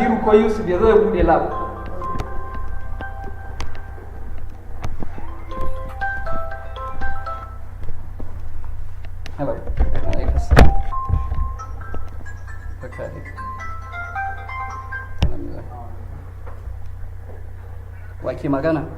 Kabiru ko Yusuf ya zo ya bude lab. Hello. Okay. Wa ke magana?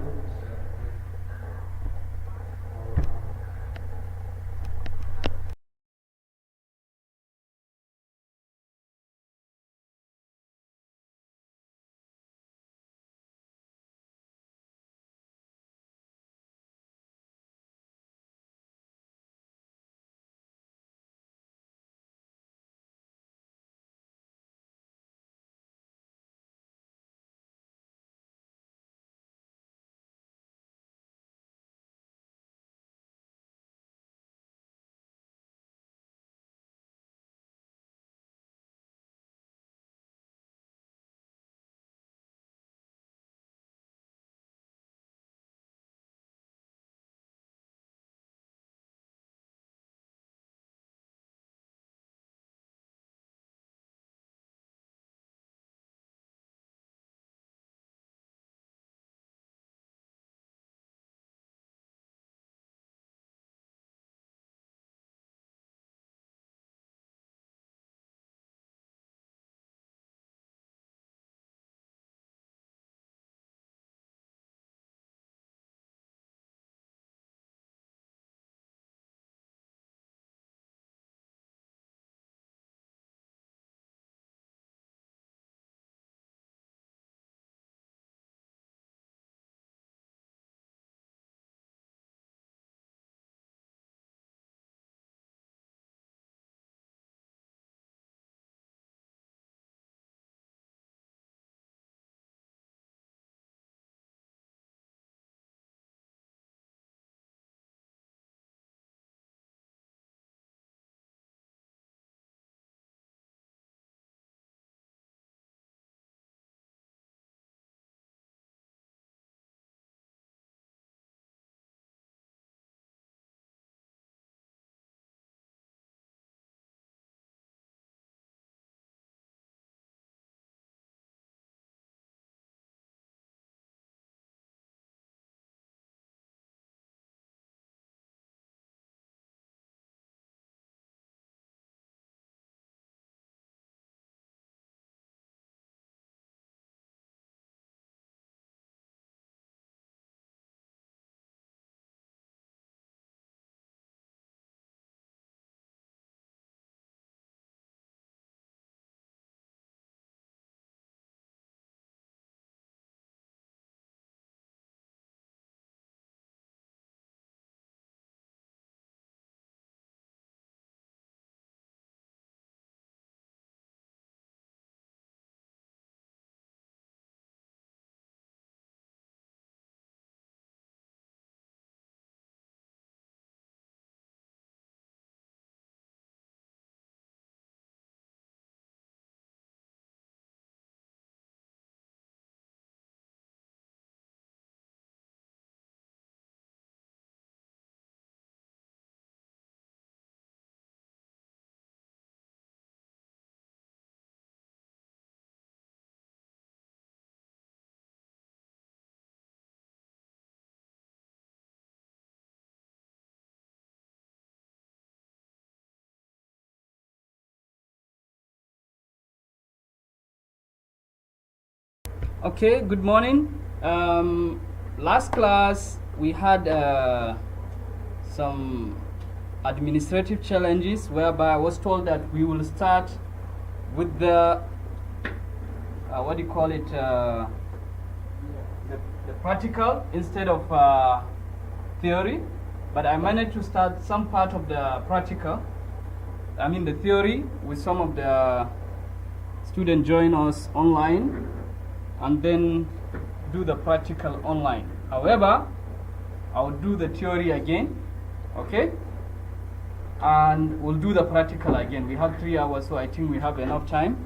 Okay, good morning. Last class we had some administrative challenges whereby I was told that we will start with the what do you call it, the practical instead of theory, but I managed to start some part of the practical, I mean the theory, with some of the students join us online and then do the practical online. However, I'll do the theory again, okay? And we'll do the practical again. We have 3 hours, so I think we have enough time.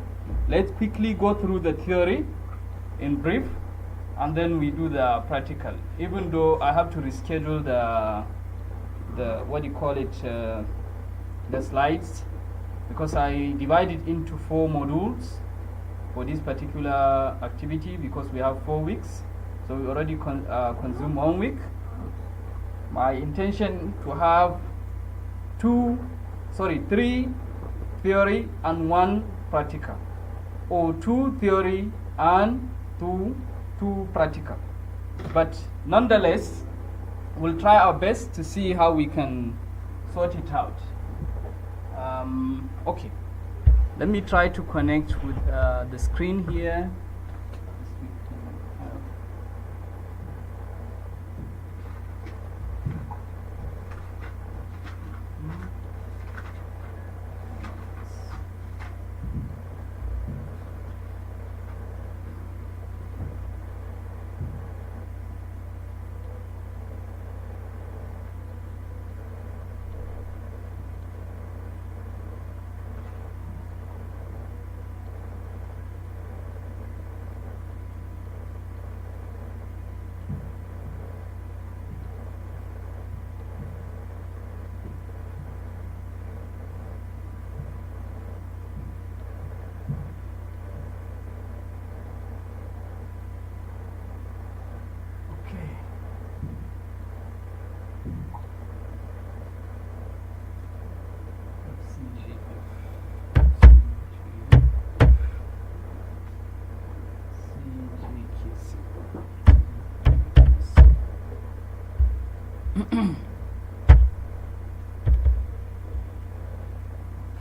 Let's quickly go through the theory in brief, and then we do the practical. Even though I have to reschedule the what do you call it, the slides, because I divide it into 4 modules. for this particular activity because we have 4 weeks. So we already consume 1 week. My intention to have 3 theory and 1 practical, or 2 theory and 2 practical. But nonetheless, we'll try our best to see how we can sort it out. Okay, let me try to connect with the screen here.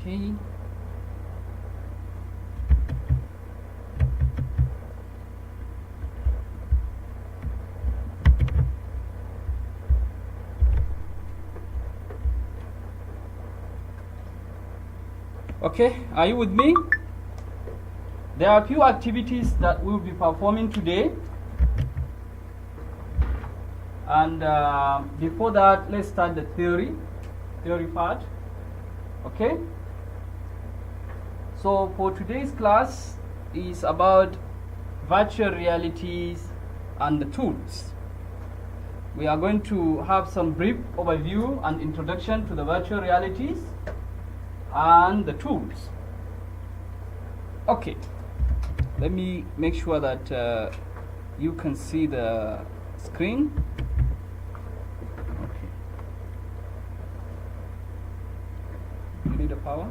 Okay. Okay, are you with me? There are a few activities that we'll be performing today. And before that, let's start the theory part. Okay? So for today's class is about virtual realities and the tools. We are going to have some brief overview and introduction to the virtual realities and the tools. Okay, let me make sure that you can see the screen. Okay. You need a power?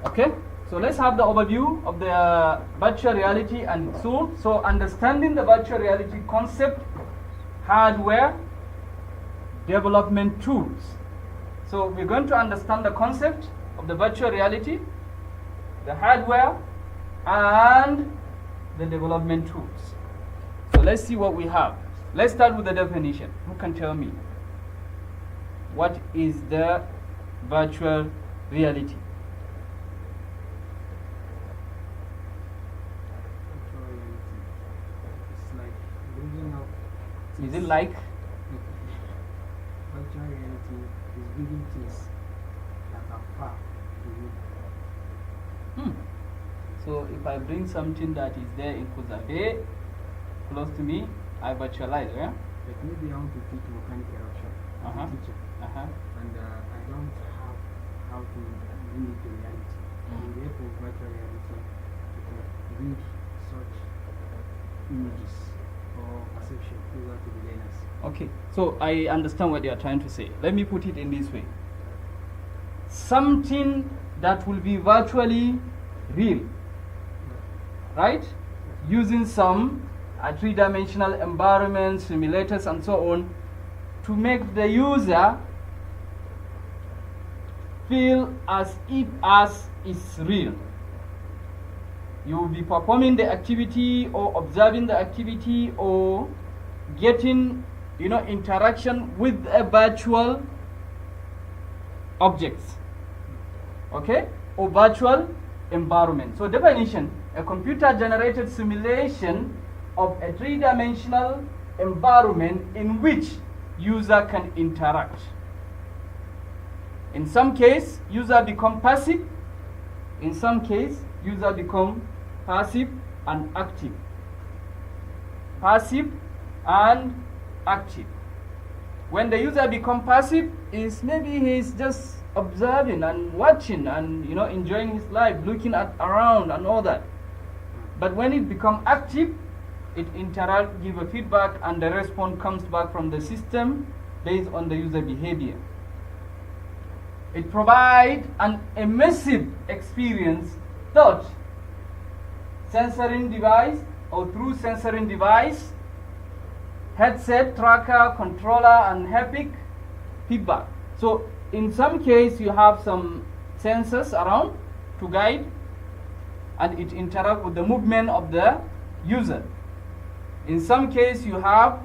Okay, so let's have the overview of the virtual reality and tools. So understanding the virtual reality concept, hardware, development tools. So we're going to understand the concept of the virtual reality, the hardware, and the development tools. So let's see what we have. Let's start with the definition. Who can tell me what is the virtual reality? Is it like? Virtual reality is bringing things that are far to you. So if I bring something that is there in Kuzabe, close to me, I virtualize, yeah? Like maybe I want to teach mechanical workshop as a teacher, and I don't have how to bring it to reality. And therefore, virtual reality, you can read such images or perception closer to the learners. Okay, so I understand what you are trying to say. Let me put it in this way. Something that will be virtually real, right? Using some three-dimensional environments, simulators, and so on, to make the user feel as if as is real. You will be performing the activity or observing the activity or getting, interaction with a virtual objects, okay, or virtual environment. So definition: a computer-generated simulation of a three-dimensional environment in which user can interact. In some case, user become passive. In some case, user become passive and active. passive and active. When the user becomes passive, is maybe he's just observing and watching and enjoying his life, looking around and all that. But when it becomes active, it interacts, give a feedback, and the response comes back from the system based on the user behavior. It provides an immersive experience touch sensoring device or through sensoring device, headset, tracker, controller, and haptic feedback. So in some case you have some sensors around to guide, and it interacts with the movement of the user. In some case you have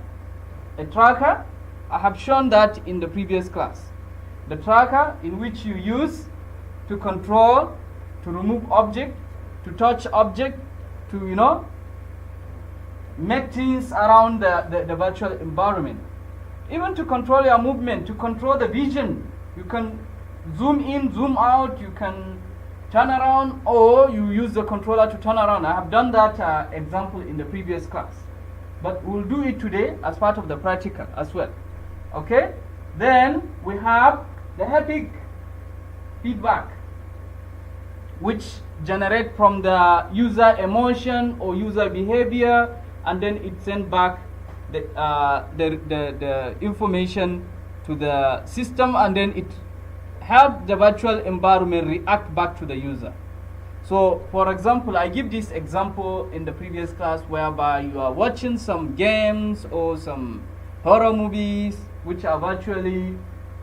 a tracker. I have shown that in the previous class. The tracker in which you use to control, to remove object, to touch object, to make things around the virtual environment. Even to control your movement, to control the vision. You can zoom in, zoom out, you can turn around, or you use the controller to turn around. I have done that example in the previous class. But we'll do it today as part of the practical as well. Okay? Then we have the haptic feedback, which generate from the user emotion or user behavior, and then it sends back the information to the system, and then it helps the virtual environment react back to the user. So for example, I give this example in the previous class whereby you are watching some games or some horror movies which are virtually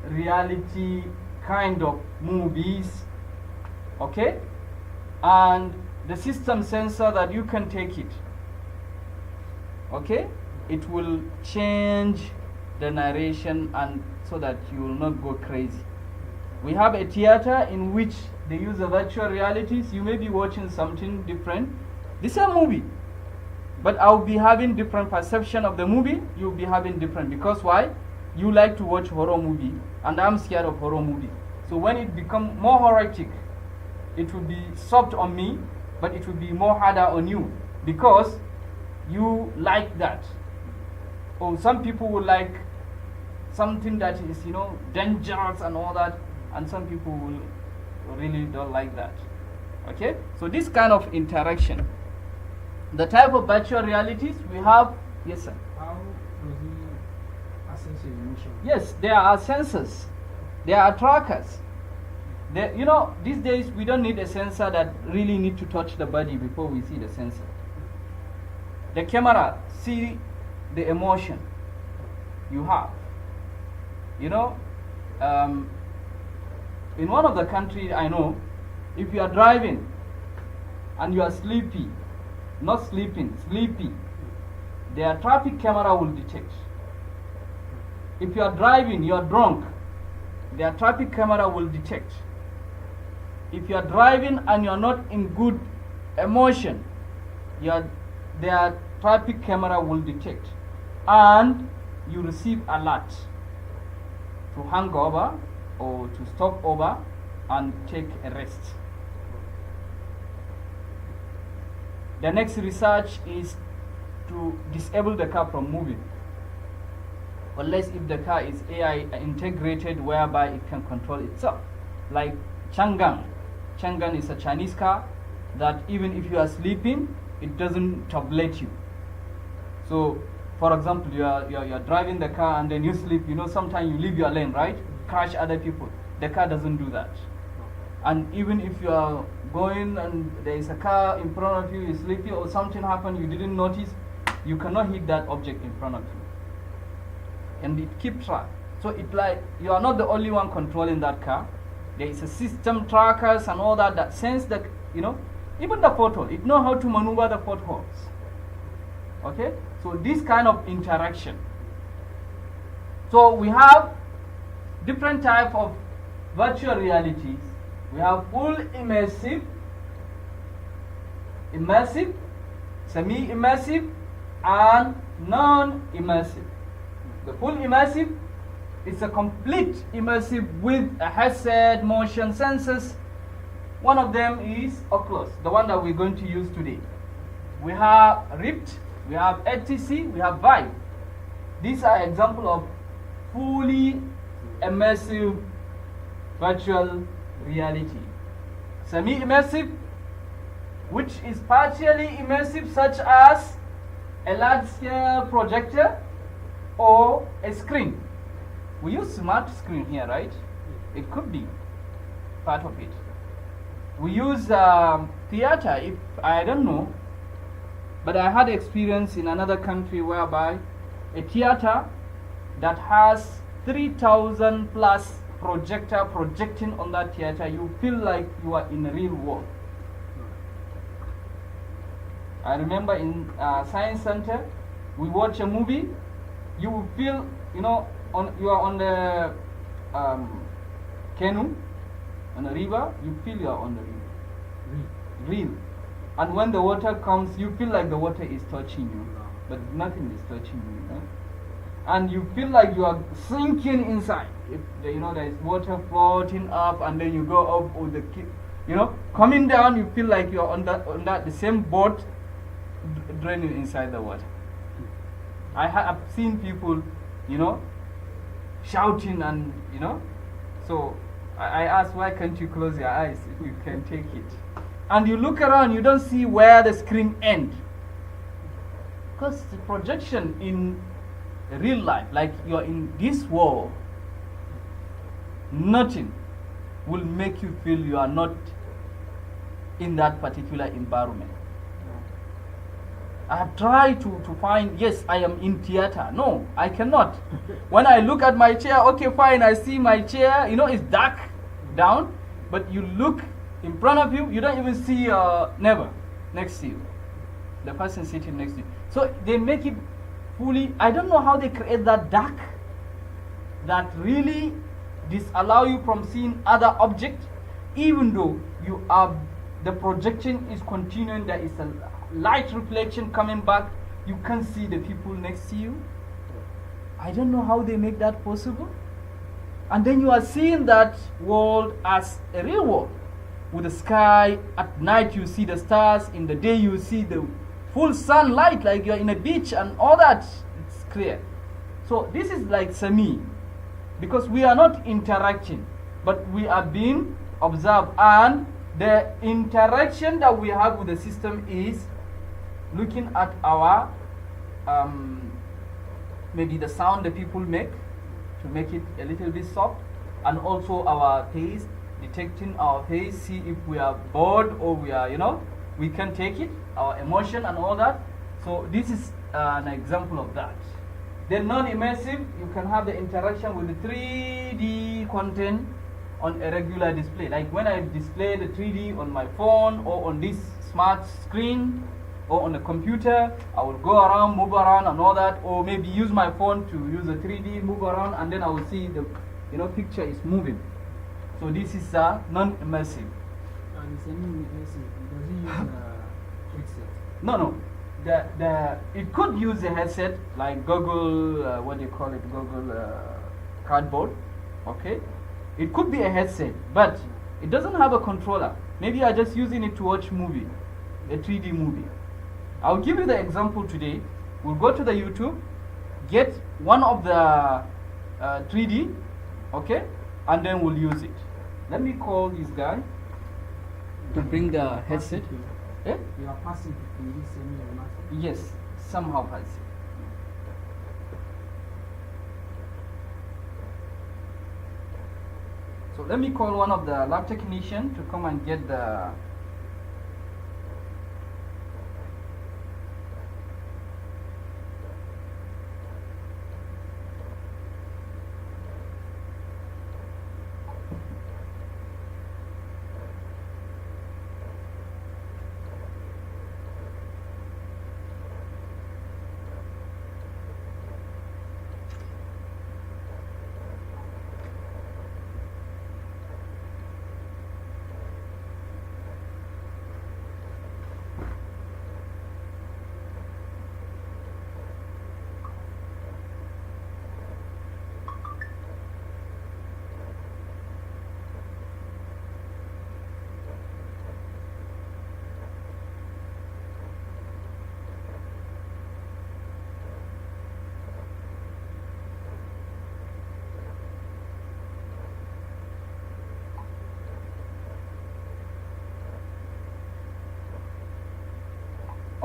reality kind of movies, okay? And the system sensor that you can take it, okay? It will change the narration and so that you will not go crazy. We have a theater in which they use the virtual realities. You may be watching something different. This is a movie, but I'll be having different perception of the movie. You'll be having different, because why? You like to watch horror movie, and I'm scared of horror movie. So when it becomes more horrific, it will be soft on me, but it will be more harder on you because you like that. Or some people will like something that is dangerous and all that, and some people will really don't like that. Okay, so this kind of interaction, the type of virtual realities we have. Yes, sir. How does he assess your emotion? Yes, there are sensors, there are trackers. These days we don't need a sensor that really need to touch the body before we see the sensor. The camera see the emotion you have. In one of the countries I know, if you are driving and you are sleepy, not sleeping, sleepy, their traffic camera will detect. If you are driving, you are drunk, their traffic camera will detect. If you are driving and you are not in good emotion, their traffic camera will detect, and you receive alert to hang over or to stop over and take a rest. The next research is to disable the car from moving, unless if the car is AI integrated whereby it can control itself. Like Chang'an. Chang'an is a Chinese car that even if you are sleeping, it doesn't tablet you. So for example, you are driving the car and then you sleep. Sometimes you leave your lane, right? Crash other people. The car doesn't do that. And even if you are going and there is a car in front of you, you're sleepy or something happened, you didn't notice, you cannot hit that object in front of you. And it keeps track. So it's like you are not the only one controlling that car. There is a system, trackers and all that sense that, even the pothole, it knows how to maneuver the potholes. Okay? So this kind of interaction. So we have different type of virtual realities. We have full immersive, immersive, semi-immersive, and non-immersive. The full immersive is a complete immersive with a headset, motion sensors. One of them is Oculus, the one that we're going to use today. We have Rift, we have HTC, we have Vive. These are examples of fully immersive virtual reality. Semi-immersive, which is partially immersive, such as a large-scale projector or a screen. We use smart screen here, right? It could be part of it. We use theater, if I don't know, but I had experience in another country whereby a theater that has 3,000 plus projector projecting on that theater, you feel like you are in a real world. I remember in Science Center, we watch a movie, you will feel, you are on the canoe, on the river, you feel you are on the river. Real. And when the water comes, you feel like the water is touching you, but nothing is touching you. And you feel like you are sinking inside. If there is water floating up, and then you go up with the coming down, you feel like you are on the same boat draining inside the water. I have seen people, shouting and so I asked, why can't you close your eyes if you can take it? And you look around, you don't see where the screen ends. Because the projection in real life, like you're in this world, nothing will make you feel you are not in that particular environment. I have tried to find, yes, I am in theater. No, I cannot. When I look at my chair, okay, fine, I see my chair, it's dark down, but you look in front of you, you don't even see your neighbor next to you, the person sitting next to you. So they make it fully, I don't know how they create that dark that really disallow you from seeing other objects, even though the projection is continuing, there is a light reflection coming back, you can't see the people next to you. I don't know how they make that possible. And then you are seeing that world as a real world, with the sky. At night you see the stars, in the day you see the full sunlight, like you're in a beach and all that. It's clear. So this is like semi, because we are not interacting, but we are being observed, and the interaction that we have with the system is looking at our maybe the sound that people make to make it a little bit soft, and also our face, detecting our face, see if we are bored or we are, we can take it, our emotion and all that. So this is an example of that. Then non-immersive, you can have the interaction with the 3D content on a regular display. Like when I display the 3D on my phone or on this smart screen or on the computer, I will go around, move around and all that, or maybe use my phone to use the 3D, move around, and then I will see the picture is moving. So this is non-immersive. And semi-immersive, does it use a headset? No. It could use a headset like Google, what do you call it? Google Cardboard. Okay, it could be a headset, but it doesn't have a controller. Maybe you're just using it to watch movie, a 3D movie. I'll give you the example today. We'll go to the YouTube, get one of the 3D, okay, and then we'll use it. Let me call this guy to bring the headset. Eh? You are passive in this semi-immersive. Yes, somehow passive. So let me call one of the lab technicians to come and get the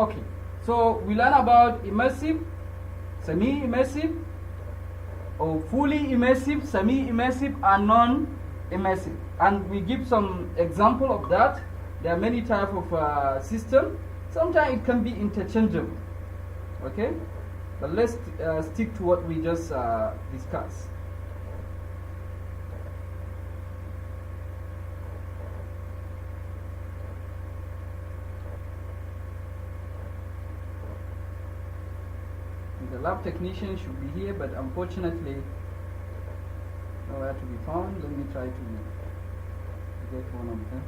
Okay, so we learn about immersive, semi-immersive, or fully immersive, semi-immersive, and non-immersive. And we give some example of that. There are many types of system. Sometimes it can be interchangeable. Okay, but let's stick to what we just discussed. The lab technician should be here, but unfortunately nowhere to be found. Let me try to get one of them.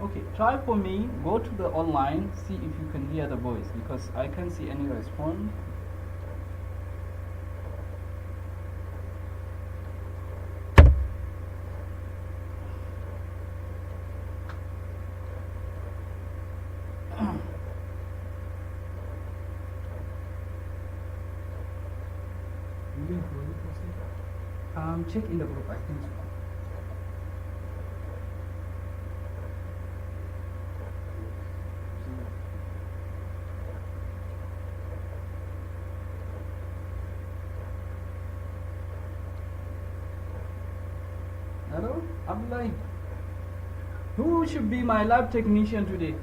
Okay, try for me, go to the online, see if you can hear the voice, because I can't see any response. Check in the group, I think so. Hello, Abdullah. Who should be my lab technician today?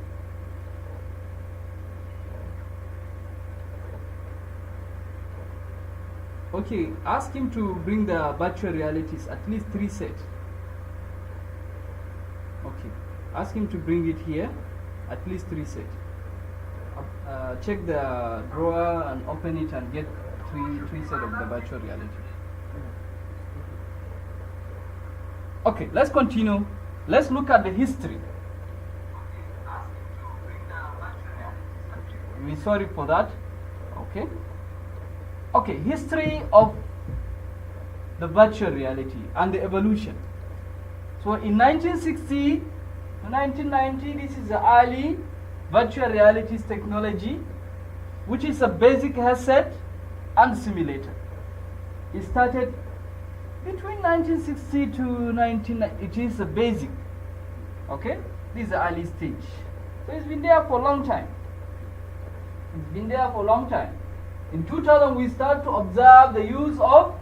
Okay, ask him to bring the virtual realities, at least 3 sets. Okay, ask him to bring it here, at least 3 sets. Check the drawer and open it and get three sets of the virtual reality. Okay, let's continue. Let's look at the history. We're sorry for that. Okay. Okay, history of the virtual reality and the evolution. So in 1960 to 1990, this is the early virtual realities technology, which is a basic headset and simulator. It started between 1960 to 1990. It is a basic. Okay, this is the early stage. So it's been there for a long time. It's been there for a long time. In 2000, we start to observe the use of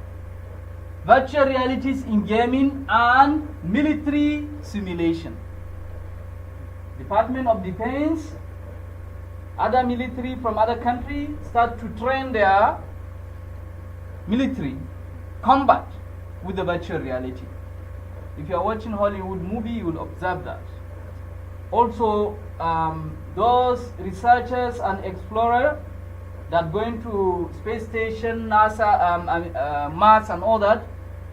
virtual realities in gaming and military simulation. Department of Defense, other military from other countries start to train their military combat with the virtual reality. If you are watching Hollywood movie, you will observe that. Also, those researchers and explorers that going to space station, NASA, Mars and all that,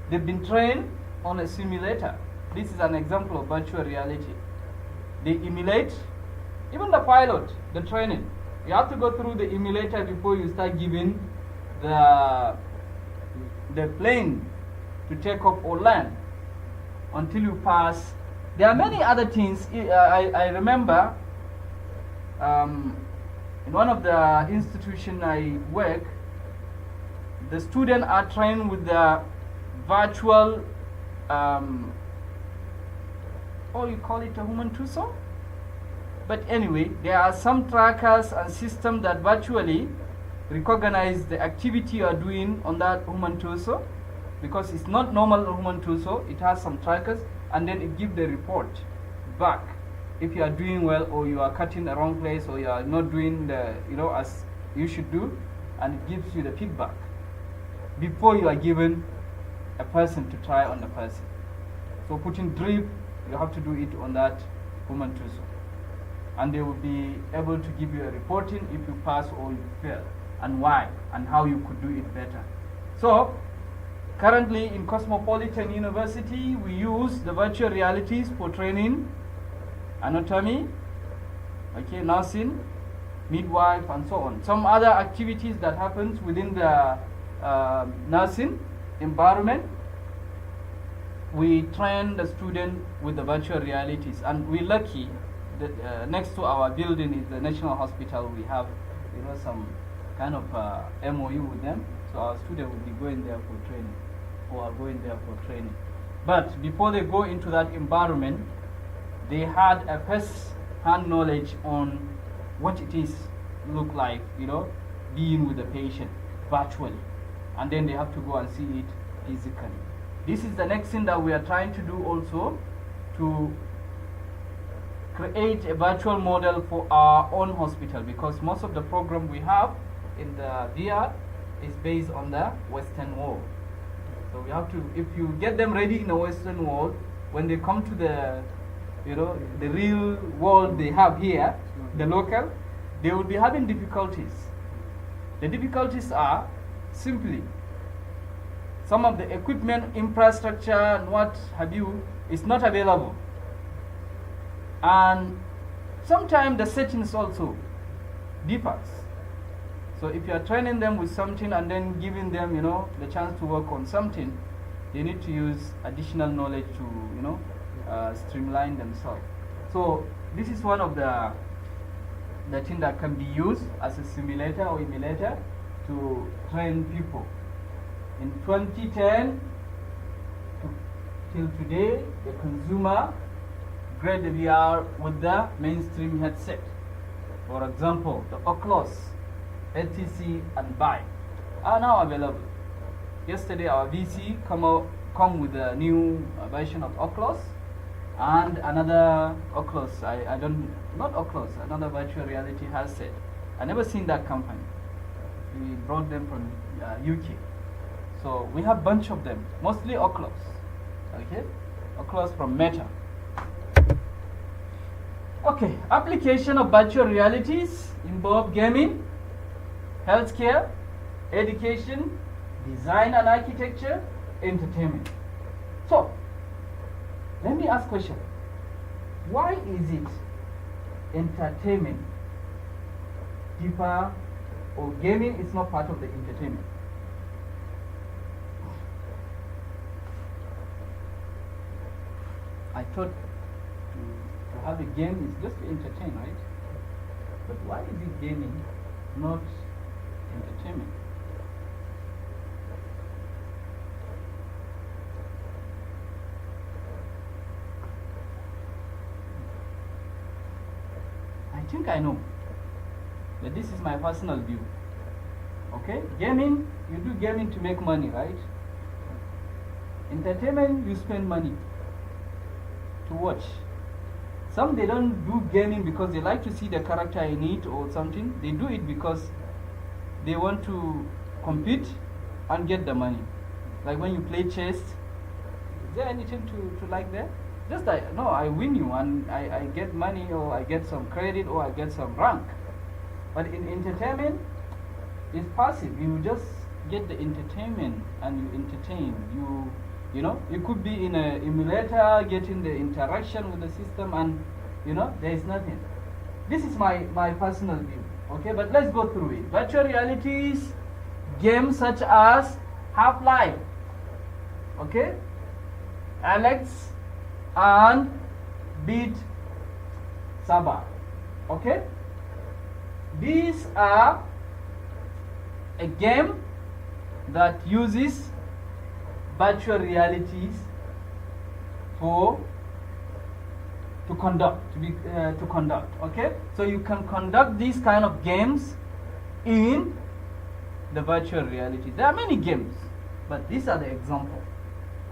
they've been trained on a simulator. This is an example of virtual reality. They emulate, even the pilot, the training. You have to go through the emulator before you start giving the plane to take off or land until you pass. There are many other things. I remember in one of the institutions I work, the students are trained with the virtual, you call it a human torso? But anyway, there are some trackers and systems that virtually recognize the activity you are doing on that human torso, because it's not normal human torso. It has some trackers, and then it gives the report back if you are doing well, or you are cutting the wrong place, or you are not doing the as you should do, and it gives you the feedback before you are given a person to try on the person. So putting drip, you have to do it on that human torso, and they will be able to give you a reporting if you pass or you fail, and why, and how you could do it better. So currently in Cosmopolitan University, we use the virtual realities for training anatomy, okay, nursing, midwife, and so on. Some other activities that happens within the nursing environment, we train the student with the virtual realities, and we're lucky that next to our building is the National Hospital. We have some kind of MOU with them. So our student will be going there for training, or are going there for training. But before they go into that environment, they had a first-hand knowledge on what it is look like, being with the patient virtually, and then they have to go and see it physically. This is the next thing that we are trying to do also, to create a virtual model for our own hospital, because most of the program we have in the VR is based on the Western world. So we have to, if you get them ready in the Western world, when they come to the, the real world they have here, the local, they will be having difficulties. The difficulties are simply some of the equipment, infrastructure, and what have you is not available. And sometimes the settings also differs. So if you are training them with something and then giving them, the chance to work on something, they need to use additional knowledge to, streamline themselves. So this is one of the thing that can be used as a simulator or emulator to train people. In 2010 till today, the consumer grade the VR with the mainstream headset. For example, the Oculus, HTC, and Vive are now available. Yesterday, our VC come with a new version of Oculus and another Oculus. Not Oculus, another virtual reality headset. I never seen that company. We brought them from UK. So we have a bunch of them, mostly Oculus. Okay, Oculus from Meta. Okay, application of virtual realities involve gaming, healthcare, education, design and architecture, entertainment. So, let me ask a question. Why is it entertainment differ, or gaming is not part of the entertainment? I thought to have a game is just to entertain, right? But why is it gaming, not entertainment? I think I know, but this is my personal view. Okay, gaming, you do gaming to make money, right? Entertainment, you spend money to watch. Some, they don't do gaming because they like to see the character in it or something. They do it because they want to compete and get the money. Like when you play chess, is there anything to like that? Just like, no, I win you and I get money, or I get some credit, or I get some rank. But in entertainment, it's passive. You just get the entertainment and you entertain. You could be in an emulator, getting the interaction with the system, and there is nothing. This is my personal view. Okay, but let's go through it. Virtual realities, games such as Half-Life, okay, Alex, and Beat Saber. Okay, these are a game that uses virtual realities to conduct. Okay, so you can conduct these kind of games in the virtual reality. There are many games, but these are the examples.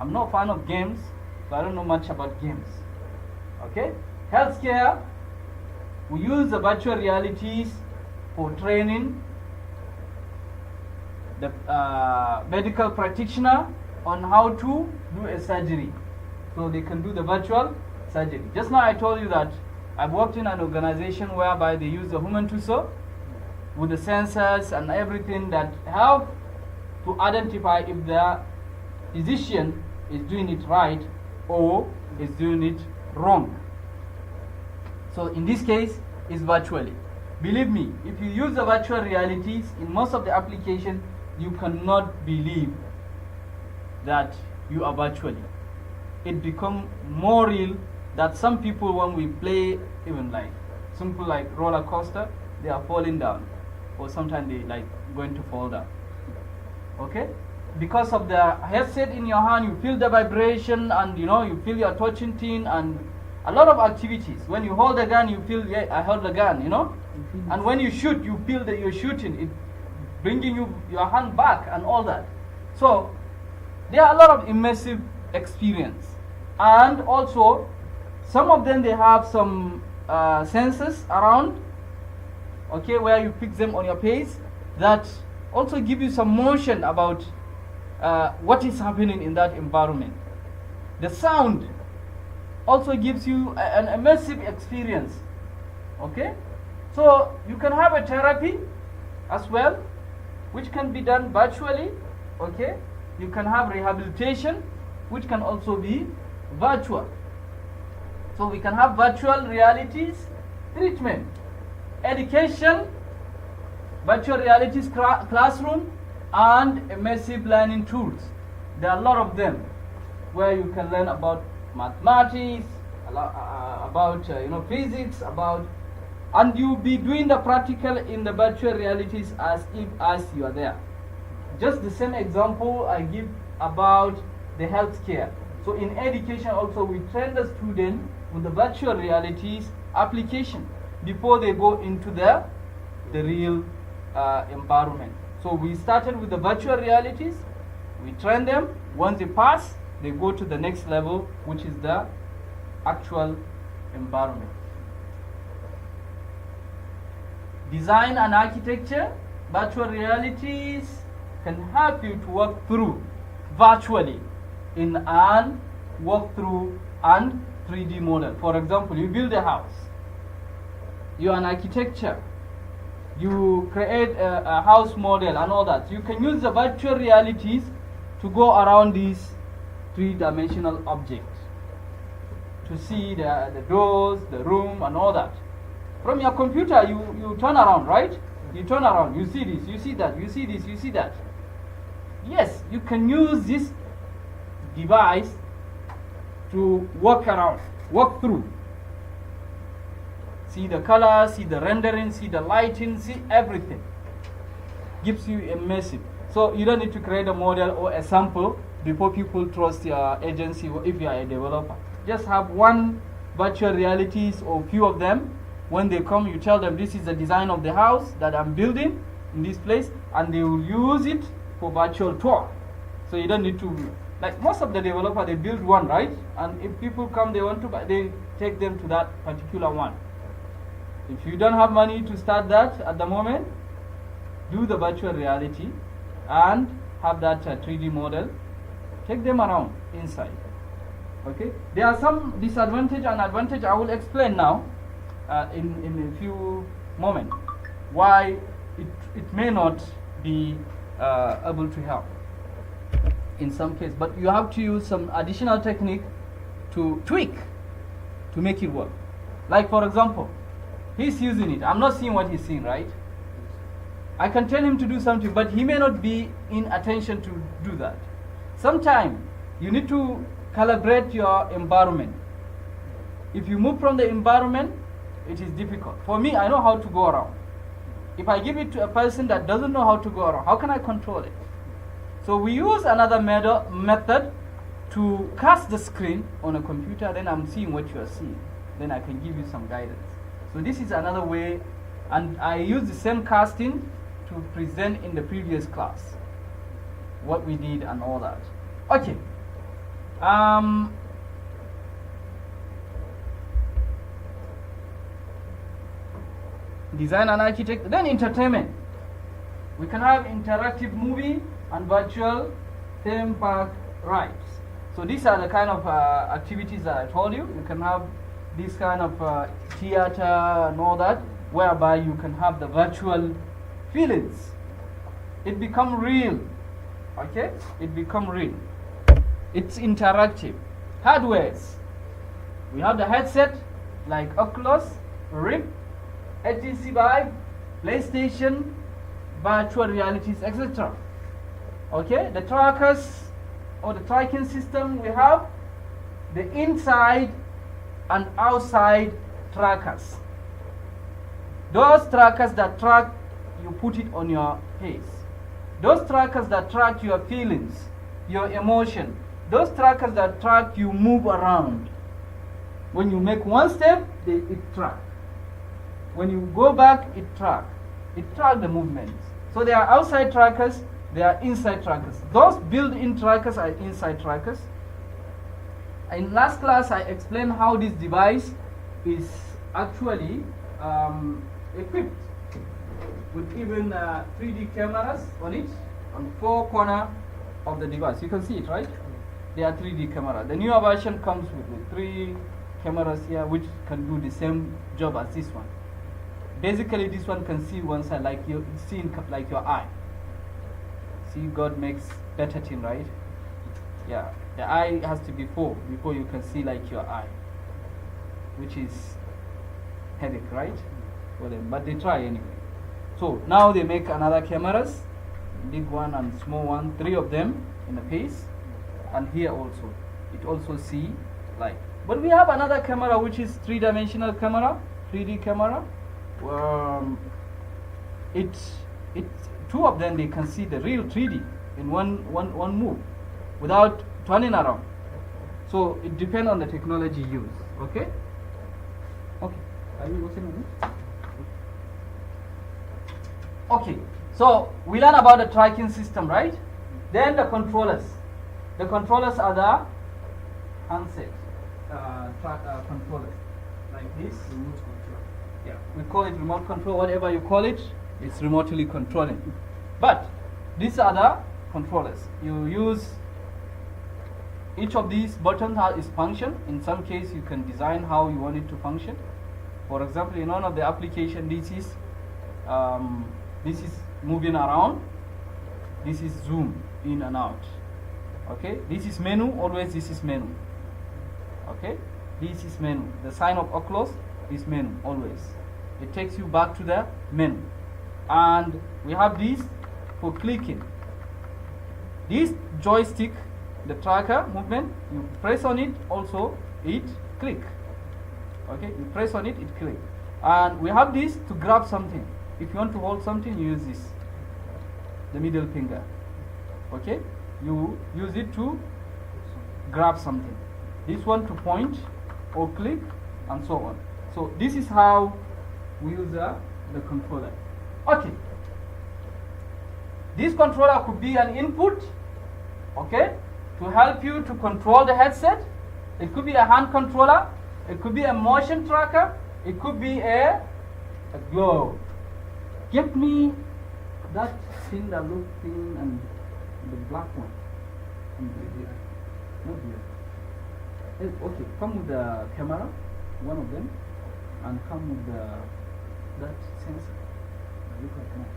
I'm not a fan of games, so I don't know much about games. Okay, healthcare, we use the virtual realities for training the medical practitioner on how to do a surgery, so they can do the virtual surgery. Just now I told you that I've worked in an organization whereby they use the human torso with the sensors and everything that help to identify if the physician is doing it right or is doing it wrong. So in this case, it's virtually. Believe me, if you use the virtual realities in most of the applications, you cannot believe that you are virtually. It becomes more real that some people, when we play even like simple like roller coaster, they are falling down. or sometimes they like going to fall down. Okay, because of the headset in your hand, you feel the vibration, and you feel you're touching thing, and a lot of activities. When you hold the gun, you feel, yeah, I hold the gun, and when you shoot, you feel that you're shooting. It bringing your hand back and all that. So there are a lot of immersive experience, and also some of them, they have some sensors around, okay, where you fix them on your face, that also give you some motion about what is happening in that environment. The sound also gives you an immersive experience. Okay, so you can have a therapy as well, which can be done virtually. Okay, you can have rehabilitation, which can also be virtual. So we can have virtual realities treatment, education, virtual realities classroom, and immersive learning tools. There are a lot of them where you can learn about mathematics, about physics, and you'll be doing the practical in the virtual realities as you are there. Just the same example I give about the healthcare. So in education also, we train the student with the virtual realities application before they go into the real environment. So we started with the virtual realities, we train them. Once they pass, they go to the next level, which is the actual environment. Design and architecture, virtual realities can help you to work through virtually in an walkthrough and 3D model. For example, you build a house, you're an architecture, you create a house model and all that. You can use the virtual realities to go around these three-dimensional objects to see the doors, the room, and all that. From your computer, you turn around, right? You turn around, you see this, you see that, you see this, you see that. Yes, you can use this device to walk around, walk through. See the color, see the rendering, see the lighting, see everything. Gives you immersive. So you don't need to create a model or a sample before people trust your agency if you are a developer. Just have one virtual realities or few of them. When they come, you tell them this is the design of the house that I'm building in this place, and they will use it for virtual tour. So you don't need to, like most of the developer, they build one, right? And if people come, they want to buy, they take them to that particular one. If you don't have money to start that at the moment, do the virtual reality and have that 3D model. Take them around inside. Okay? There are some disadvantage and advantage I will explain now in a few moments why it may not be able to help in some case, but you have to use some additional technique to tweak to make it work. Like for example, he's using it. I'm not seeing what he's seeing, right? I can tell him to do something, but he may not be in attention to do that. Sometimes you need to calibrate your environment. If you move from the environment, it is difficult. For me, I know how to go around. If I give it to a person that doesn't know how to go around, how can I control it? So we use another method to cast the screen on a computer, then I'm seeing what you are seeing. Then I can give you some guidance. So this is another way, and I use the same casting to present in the previous class what we did and all that. Okay. Design and architect, then entertainment. We can have interactive movie and virtual theme park rides. So these are the kind of activities that I told you. You can have this kind of theater and all that, whereby you can have the virtual feelings. It become real. Okay? It become real. It's interactive. Hardwares. We have the headset like Oculus, Rift, HTC Vive, PlayStation, virtual realities, etc. Okay? The trackers or the tracking system, we have the inside and outside trackers. Those trackers that track you put it on your face. Those trackers that track your feelings, your emotion, those trackers that track you move around. When you make one step, it track. When you go back, it track. It track the movements. So there are outside trackers, there are inside trackers. Those built-in trackers are inside trackers. In last class, I explained how this device is actually equipped with even 3D cameras on it, on 4 corners of the device. You can see it, right? They are 3D camera. The newer version comes with 3 cameras here, which can do the same job as this one. Basically, this one can see one side, like you see like your eye. See, God makes better thing, right? Yeah, the eye has to be 4 before you can see like your eye, which is headache, right? For them, but they try anyway. So now they make another cameras, big one and small one, 3 of them in the face, and here also it also see like. But we have another camera which is 3-dimensional camera, 3D camera. It's 2 of them, they can see the real 3D in one move without turning around. So it depends on the technology used. Okay. Okay. Are you listening? Okay. So we learn about the tracking system, right? Then the controllers. The controllers are the handset controllers, like this. Remote control. Yeah, we call it remote control. Whatever you call it, it's remotely controlling. But these are the controllers. You use each of these buttons has its function. In some case, you can design how you want it to function. For example, in one of the application, this is moving around. This is zoom in and out. Okay, this is menu. Always this is menu. Okay, this is menu. The sign of Oculus is menu always. It takes you back to the menu. And we have this for clicking. This joystick, the tracker movement, you press on it, also it click. Okay, you press on it, it click. And we have this to grab something. If you want to hold something, you use this, the middle finger. Okay, you use it to grab something. This one to point or click and so on. So this is how we use the controller. Okay, this controller could be an input, okay, to help you to control the headset. It could be a hand controller, it could be a motion tracker, it could be a globe. Give me that thing that looks thin and the black one. Not here. Okay, come with the camera, one of them, and come with that sensor. Look at that.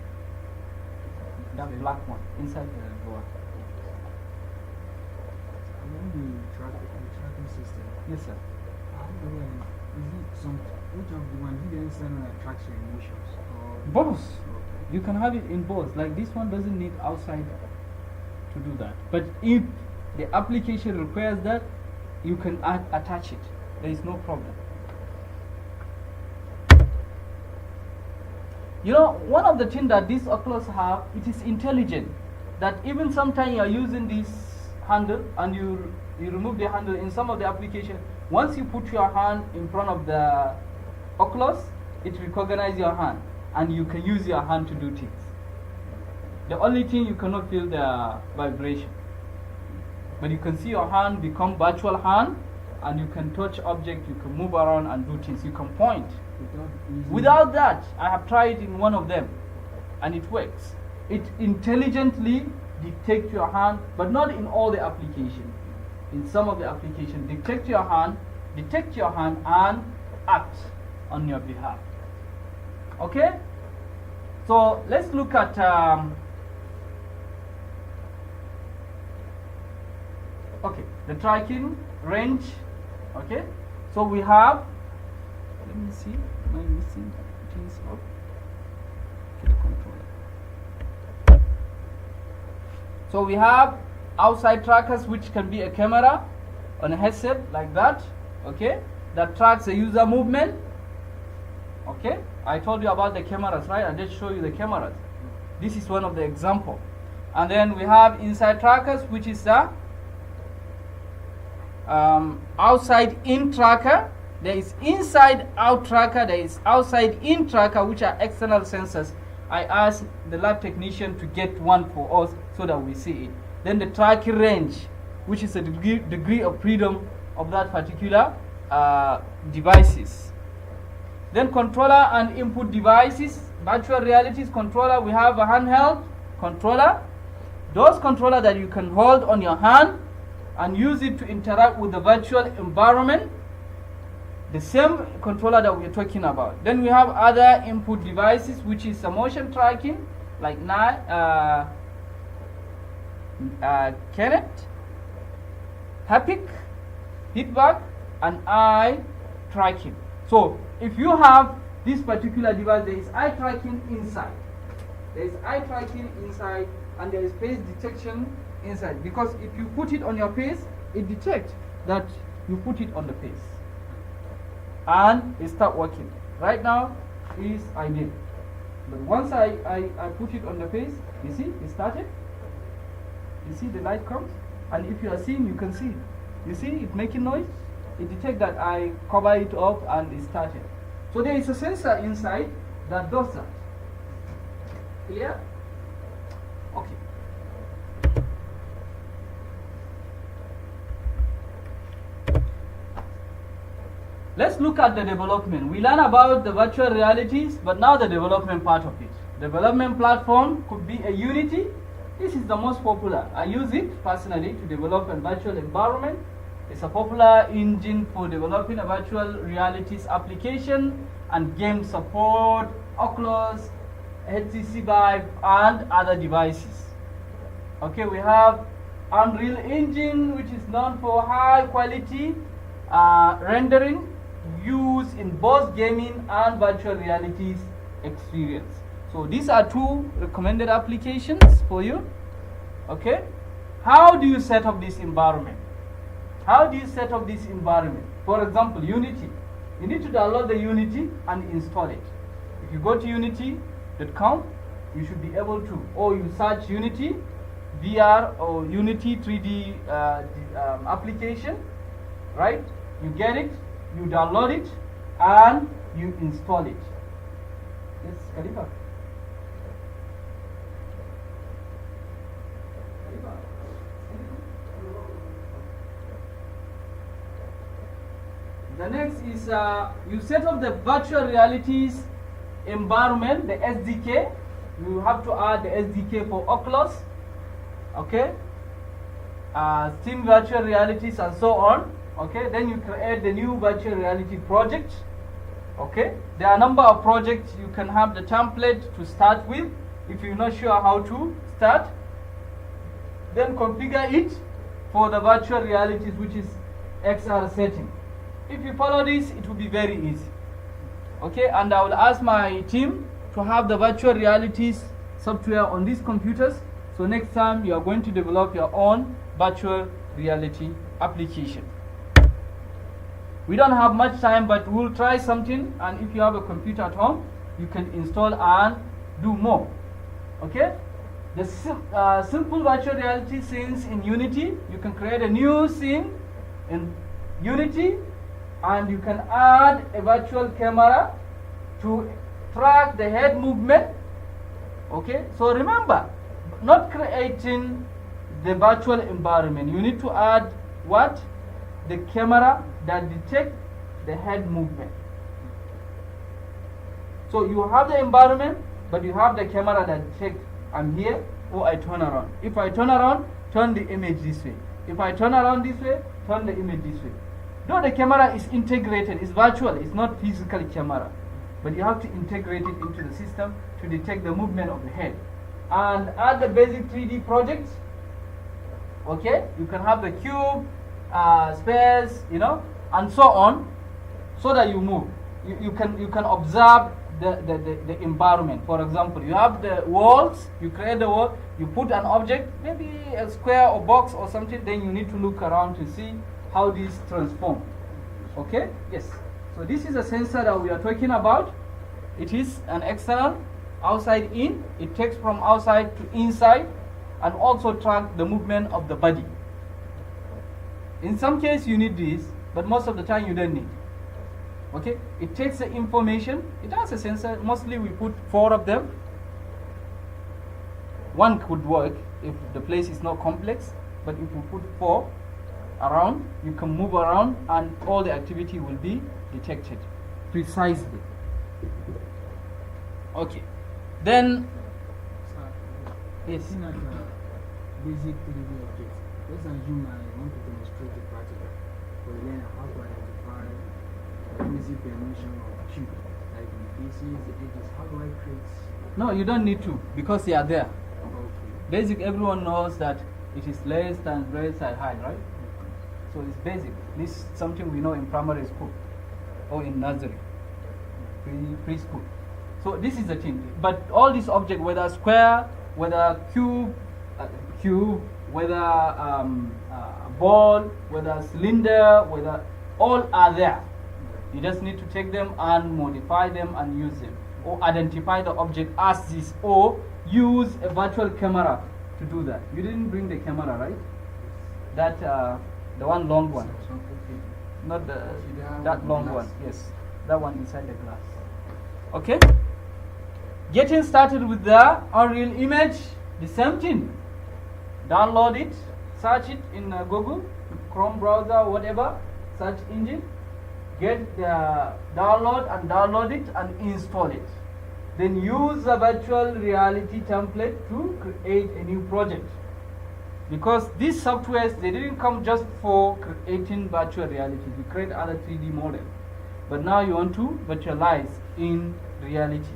That black one inside the door. When the tracking system. Yes, sir. Is it which of the one he then send tracks your emotions? Both. Okay. You can have it in both. Like this one doesn't need outside to do that. But if the application requires that, you can attach it. There is no problem. You know, one of the things that these Oculus have, it is intelligent. That even sometimes you are using this handle and you remove the handle in some of the applications. Once you put your hand in front of the Oculus, it recognizes your hand and you can use your hand to do things. The only thing you cannot feel the vibration. But you can see your hand become virtual hand and you can touch object, you can move around and do things. You can point. Without that, I have tried in one of them and it works. It intelligently detects your hand, but not in all the applications. In some of the applications, detect your hand and act on your behalf. Okay? So let's look at okay, the tracking range. Okay, so we have, let me see, am I missing things up? Okay, controller. So we have outside trackers, which can be a camera on a headset like that, okay, that tracks the user movement, Okay, I told you about the cameras, right? I just show you the cameras. This is one of the example. And then we have inside trackers, which is the outside in tracker. There is inside out tracker, there is outside in tracker, which are external sensors. I asked the lab technician to get one for us so that we see it. Then the tracking range, which is the degree of freedom of that particular devices. Then controller and input devices, virtual realities controller. We have a handheld controller. Those controllers that you can hold on your hand and use it to interact with the virtual environment. The same controller that we're talking about. Then we have other input devices, which is a motion tracking, like Kinect, haptic, feedback, and eye tracking. So if you have this particular device, there is eye tracking inside. There is eye tracking inside, and there is face detection inside. Because if you put it on your face, it detects that you put it on the face. And it start working. Right now is ideal. But once I put it on the face, you see, it started. You see the light comes. And if you are seeing, you can see. You see it making noise. It detects that I cover it up and it started. So there is a sensor inside that does that. Clear? Okay. Let's look at the development. We learn about the virtual realities, but now the development part of it. Development platform could be a Unity. This is the most popular. I use it personally to develop a virtual environment. It's a popular engine for developing a virtual realities application and game support, Oculus, HTC Vive, and other devices. Okay, we have Unreal Engine, which is known for high quality rendering used in both gaming and virtual realities experience. So these are two recommended applications for you. Okay, how do you set up this environment? How do you set up this environment? For example, Unity. You need to download the Unity and install it. If you go to unity.com, you should be able to, or you search Unity VR or Unity 3D application, right? You get it, you download it, and you install it. Yes, Khalifa. The next is you set up the virtual realities environment, the SDK. You have to add the SDK for Oculus, okay, Steam virtual realities and so on. Okay, then you create the new virtual reality project. Okay, there are a number of projects. You can have the template to start with. If you're not sure how to start, then configure it for the virtual realities, which is XR setting. If you follow this, it will be very easy. Okay, and I will ask my team to have the virtual realities software on these computers. So next time you are going to develop your own virtual reality application. We don't have much time, but we'll try something. And if you have a computer at home, you can install and do more. Okay? The simple virtual reality scenes in Unity. You can create a new scene in Unity, and you can add a virtual camera to track the head movement. Okay? So remember, not creating the virtual environment. You need to add what? The camera that detects the head movement. So you have the environment, but you have the camera that detects I'm here, or I turn around. If I turn around, turn the image this way. If I turn around this way, turn the image this way. Though the camera is integrated, it's virtual, it's not physical camera. But you have to integrate it into the system to detect the movement of the head. And add the basic 3D projects. Okay, you can have the cube, space, you know, and so on, so that you move. You can observe the environment. For example, you have the walls, you create the wall, you put an object, maybe a square or box or something, then you need to look around to see how this transforms. Okay? Yes. So this is a sensor that we are talking about. it is an external, outside in. It takes from outside to inside, and also track the movement of the body. In some case you need this, but most of the time you don't need. Okay, it takes the information. It has a sensor. Mostly we put 4 of them. One could work if the place is not complex, but if you put 4 around, you can move around and all the activity will be detected precisely. Okay, then yes. Looking at basic 3D objects, let's assume I want to demonstrate the practical for the learner how to identify the basic dimension of cube, like the faces, the edges. How do I create? No, you don't need to, because they are there. Okay. Basic, everyone knows that it is length and breadth and height, right? So it's basic. This is something we know in primary school or in nursery, preschool. So this is the thing. But all these objects, whether square, whether cube, whether ball, whether cylinder, whether all are there. You just need to take them and modify them and use them, or identify the object as this, or use a virtual camera to do that. You didn't bring the camera, right? That the one long one, not that long one. Yes, that one inside the glass. Okay. Getting started with the Unreal image, the same thing. Download it, search it in Google, Chrome browser, whatever search engine. Get the download it and install it. Then use the virtual reality template to create a new project. Because these softwares, they didn't come just for creating virtual reality. We create other 3D models. But now you want to virtualize in reality.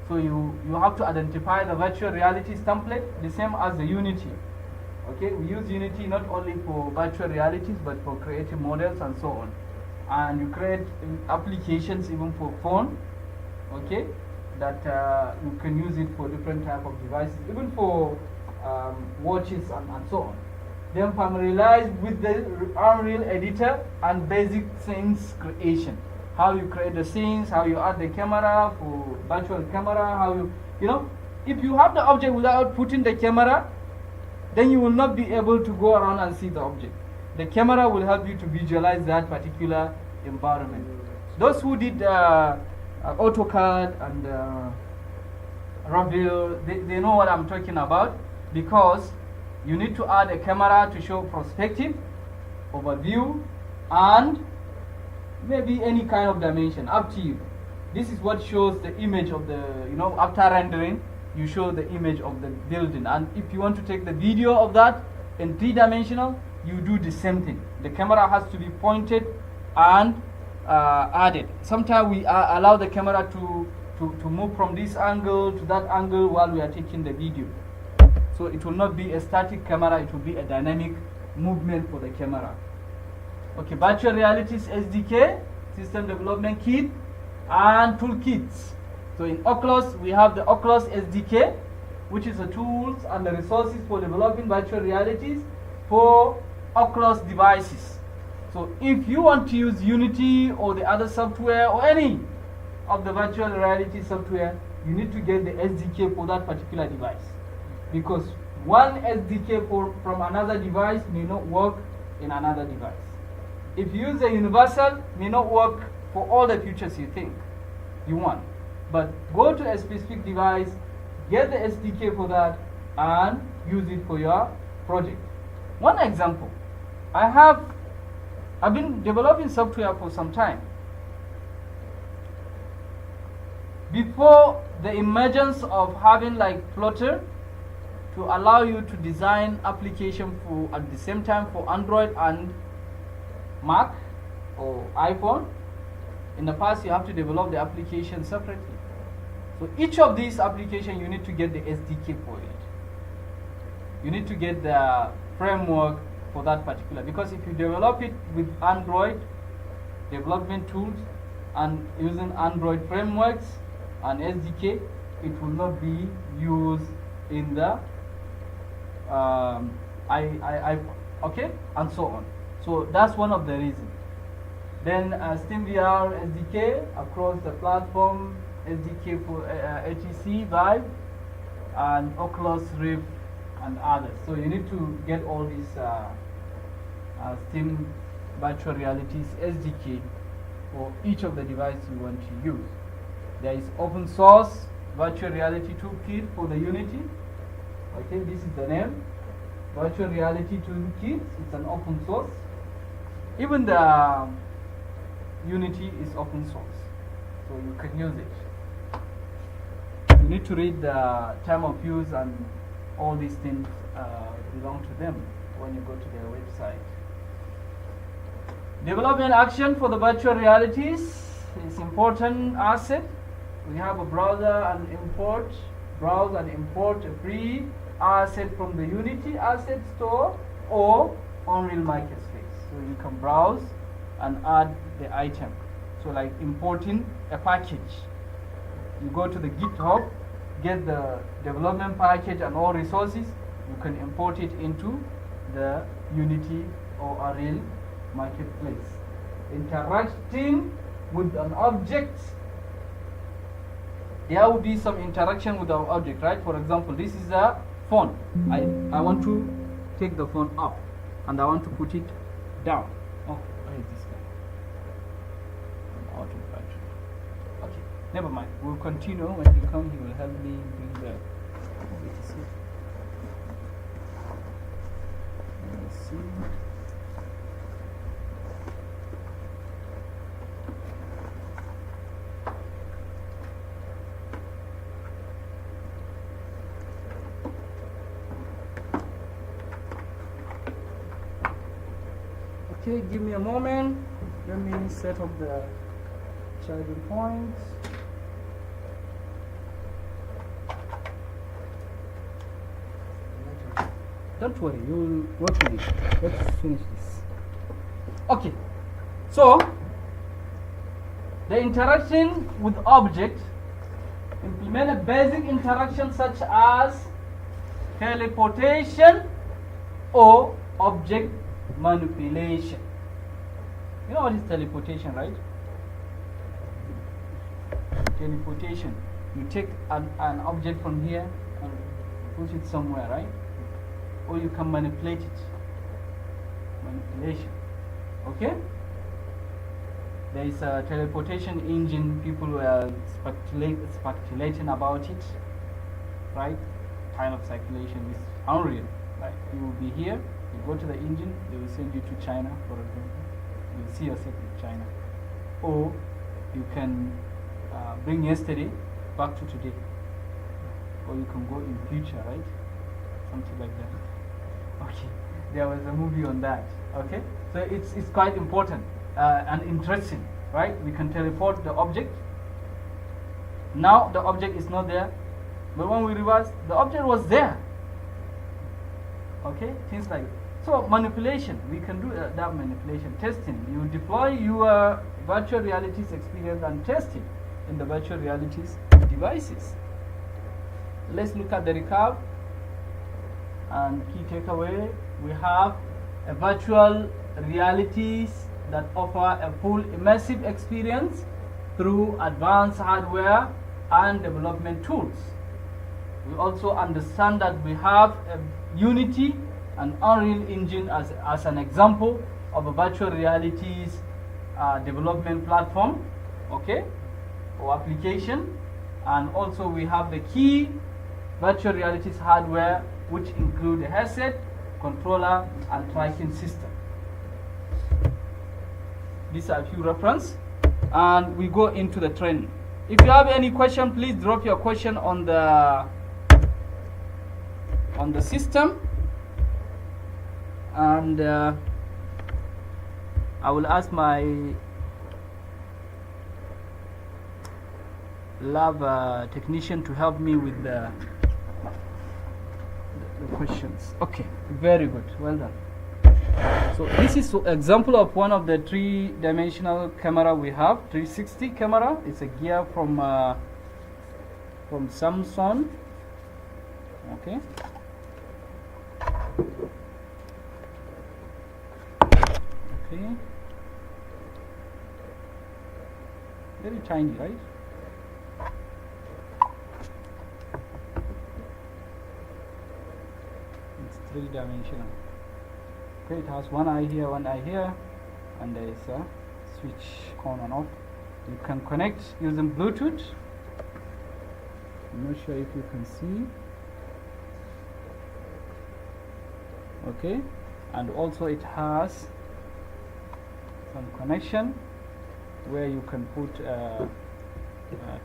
So you have to identify the virtual realities template, the same as the Unity. Okay, we use Unity not only for virtual realities, but for creating models and so on. And you create applications even for phone, okay, that you can use it for different type of devices, even for watches and so on. Then familiarize with the Unreal editor and basic scenes creation. How you create the scenes, how you add the camera for virtual camera, how you know, if you have the object without putting the camera, then you will not be able to go around and see the object. The camera will help you to visualize that particular environment. Those who did AutoCAD and Revit, they know what I'm talking about, because you need to add a camera to show perspective, overview, and maybe any kind of dimension, up to you. This is what shows the image of the, after rendering, you show the image of the building. And if you want to take the video of that in 3-dimensional, you do the same thing. The camera has to be pointed and added. Sometimes we allow the camera to move from this angle to that angle while we are taking the video. So it will not be a static camera, it will be a dynamic movement for the camera. Okay, virtual realities SDK, system development kit, and toolkits. So in Oculus, we have the Oculus SDK, which is the tools and the resources for developing virtual realities for Oculus devices. So if you want to use Unity or the other software or any of the virtual reality software, you need to get the SDK for that particular device. Because one SDK from another device may not work in another device. If you use a universal, may not work for all the features you think you want. But go to a specific device, get the SDK for that, and use it for your project. One example, I've been developing software for some time. Before the emergence of having like Flutter to allow you to design application for at the same time for Android and Mac or iPhone, in the past you have to develop the application separately. So each of these applications, you need to get the SDK for it. You need to get the framework for that particular, because if you develop it with Android development tools and using Android frameworks and SDK, it will not be used in the okay, and so on. So that's one of the reasons. Then SteamVR SDK across the platform, SDK for HTC Vive, and Oculus Rift, and others. So you need to get all these Steam Virtual Realities SDK for each of the devices you want to use. There is open source Virtual Reality Toolkit for the Unity. Okay, this is the name. Virtual Reality Toolkit. It's an open source. Even the Unity is open source, so you can use it. You need to read the time of use and all these things belong to them when you go to their website. Development action for the virtual realities is important asset. We have a browse and import a free asset from the Unity asset store or Unreal Makerspace. So you can browse and add the item. So like importing a package, you go to the GitHub, get the development package and all resources, you can import it into the Unity or Unreal Marketplace. Interacting with an object, there will be some interaction with our object, right? For example, this is a phone. I want to take the phone up and I want to put it down. Oh, where is this guy? Out of battery. Okay, never mind. We'll continue. When he comes, he will help me bring the VTC. Let's see. Okay, give me a moment. Let me set up the charging points. Don't worry, you'll work with it. Let's finish this. Okay, so the interaction with object, implement a basic interaction such as teleportation or object manipulation. You know what is teleportation, right? Teleportation. You take an object from here and push it somewhere, right? Or you can manipulate it. Manipulation. Okay? There is a teleportation engine. People were speculating about it, right? Kind of speculation is unreal. Like you will be here. You go to the engine, they will send you to China, for example. You will see yourself in China. Or you can bring yesterday back to today. Or you can go in future, right? Something like that. Okay, there was a movie on that. Okay, so it's quite important and interesting, right? We can teleport the object. Now the object is not there, but when we reverse, the object was there. Okay, things like that. So manipulation, we can do that manipulation. Testing, you deploy your virtual realities experience and test it in the virtual realities devices. Let's look at the recap and key takeaway. We have a virtual realities that offer a full immersive experience through advanced hardware and development tools. We also understand that we have a Unity and Unreal Engine as an example of a virtual realities development platform, okay, or application. And also we have the key virtual realities hardware, which include a headset, controller, and tracking system. These are a few references, and we go into the training. If you have any question, please drop your question on the system, and I will ask my lab technician to help me with the questions. Okay, very good, well done. So this is an example of one of the three-dimensional camera we have, 360 camera. It's a gear from Samsung. Okay. Okay. Very tiny, right? three-dimensional. Okay, it has one eye here, and there is a switch on and off. You can connect using Bluetooth. I'm not sure if you can see. Okay, and also it has some connection where you can put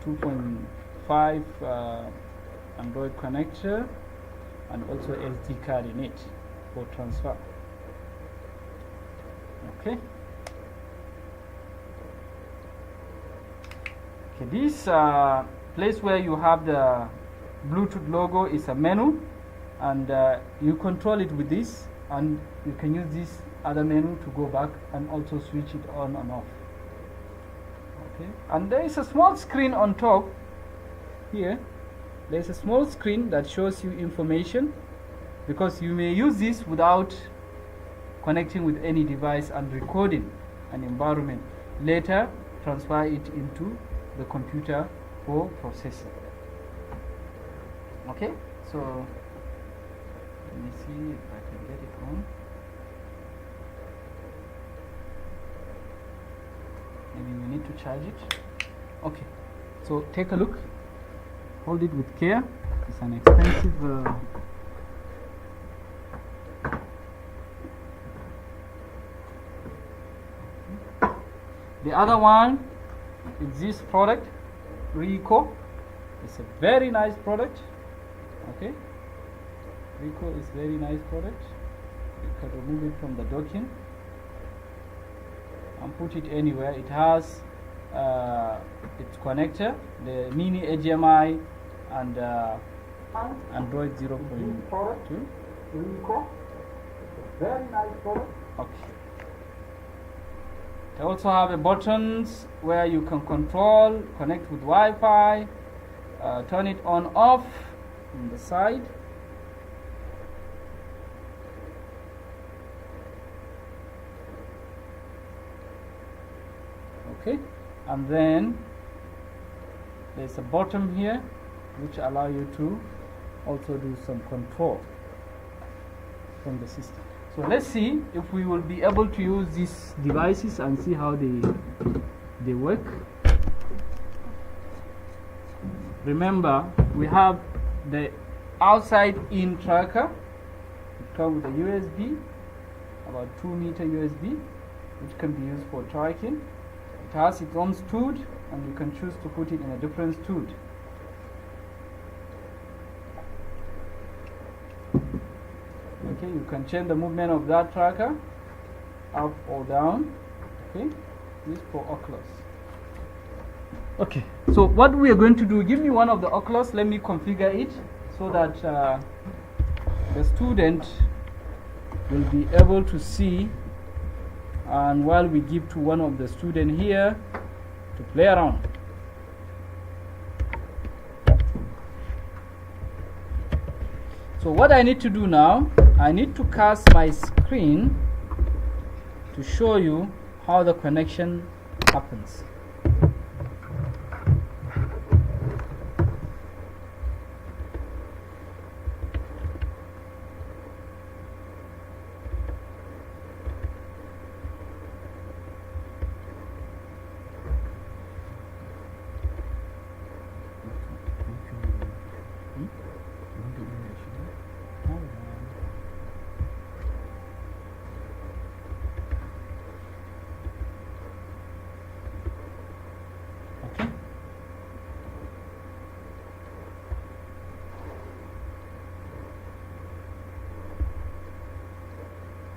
2.5 Android connector and also SD card in it for transfer. Okay. Okay, this place where you have the Bluetooth logo is a menu, and you control it with this, and you can use this other menu to go back and also switch it on and off. Okay, and there is a small screen on top here. There is a small screen that shows you information, because you may use this without connecting with any device and recording an environment. Later, transfer it into the computer for processing. Okay, so let me see if I can get it on. Maybe we need to charge it. Okay, so take a look. Hold it with care. It's an expensive The other one is this product, Ricoh. It's a very nice product. Okay, Ricoh is very nice product. You can remove it from the docking and put it anywhere. It has its connector, the mini HDMI, and Android 0.2. Ricoh. Very nice product. Okay. They also have buttons where you can control, connect with Wi-Fi, turn it on off on the side. Okay, and then there's a button here which allow you to also do some control from the system. So let's see if we will be able to use these devices and see how they work. Remember, we have the outside in tracker. It comes with a USB, about 2-meter USB, which can be used for tracking. It has its own stud, and you can choose to put it in a different stud. Okay, you can change the movement of that tracker up or down. Okay, this for Oculus. Okay, so what we are going to do, give me one of the Oculus, let me configure it so that the student will be able to see, and while we give to one of the student here to play around. So what I need to do now, I need to cast my screen to show you how the connection happens.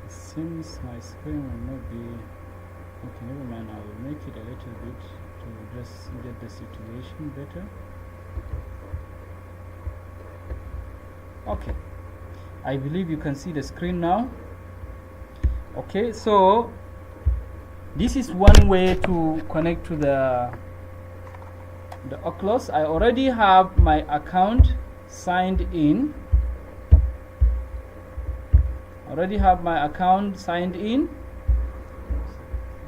Seems my screen will not be okay. Never mind, I will make it a little bit to just get the situation better. Okay, I believe you can see the screen now. Okay, so this is one way to connect to the Oculus. I already have my account signed in. Already have my account signed in.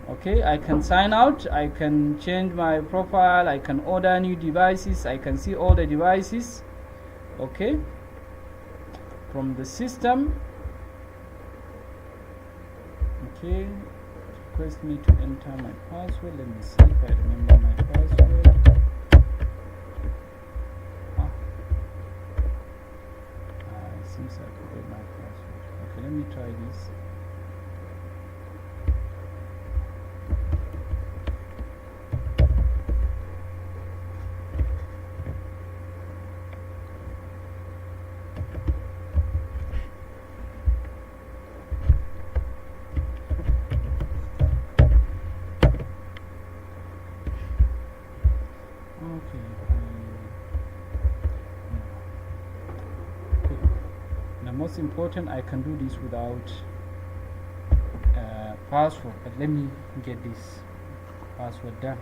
Okay, I can sign out, I can change my profile, I can order new devices, I can see all the devices. Okay, from the system Okay, request me to enter my password. Let me see if I remember my password. It seems I forgot my password. Okay, let me try this. Most important, I can do this without password, but let me get this password done.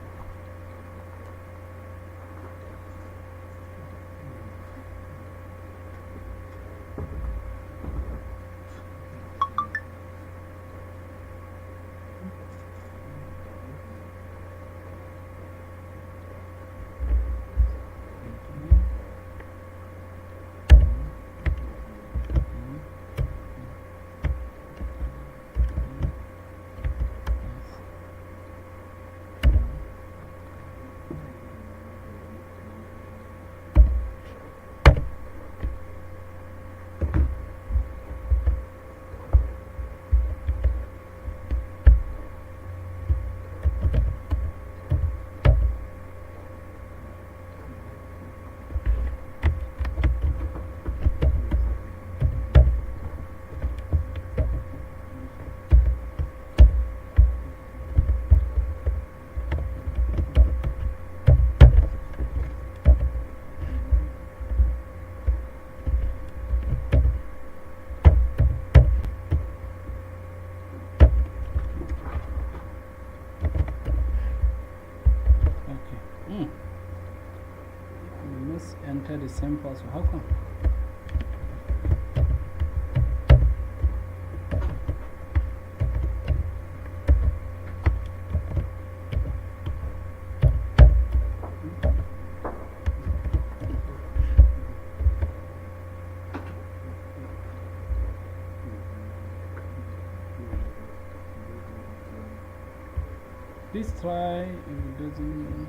Enter the same password. How come? Please try if it doesn't.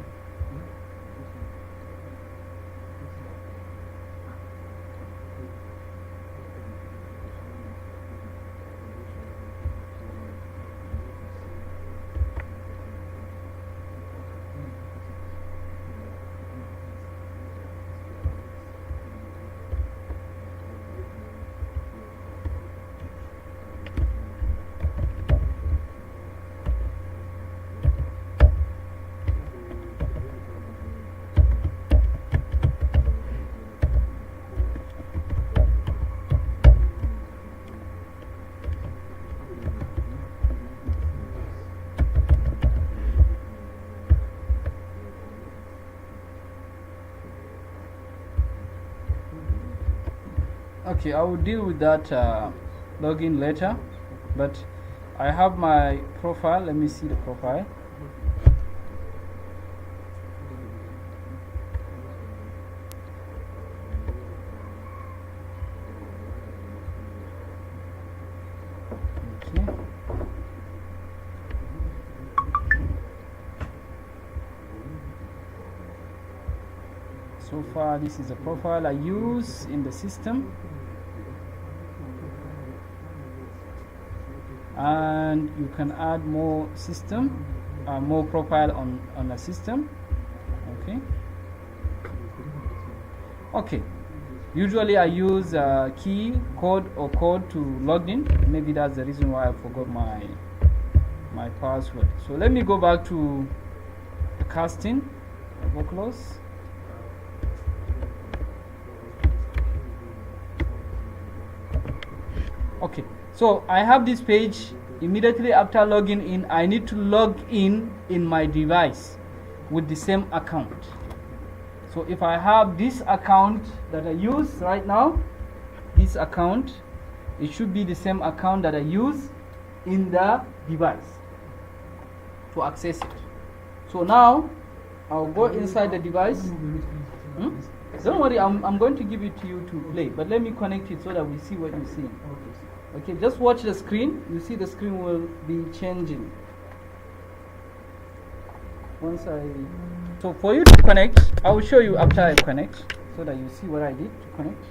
Okay, I will deal with that login later, but I have my profile. Let me see the profile. Okay. So far, this is the profile I use in the system. And you can add more system, more profile on a system. Okay. Usually I use key, code, or code to log in. Maybe that's the reason why I forgot my password. So let me go back to the casting. Go close. Okay. So I have this page. Immediately after logging in, I need to log in my device with the same account. So if I have this account that I use right now, this account, it should be the same account that I use in the device to access it. So now I'll go inside the device. Don't worry, I'm going to give it to you to play, but let me connect it so that we see what you're seeing. Okay, just watch the screen. You see the screen will be changing. So for you to connect, I will show you after I connect so that you see what I did to connect.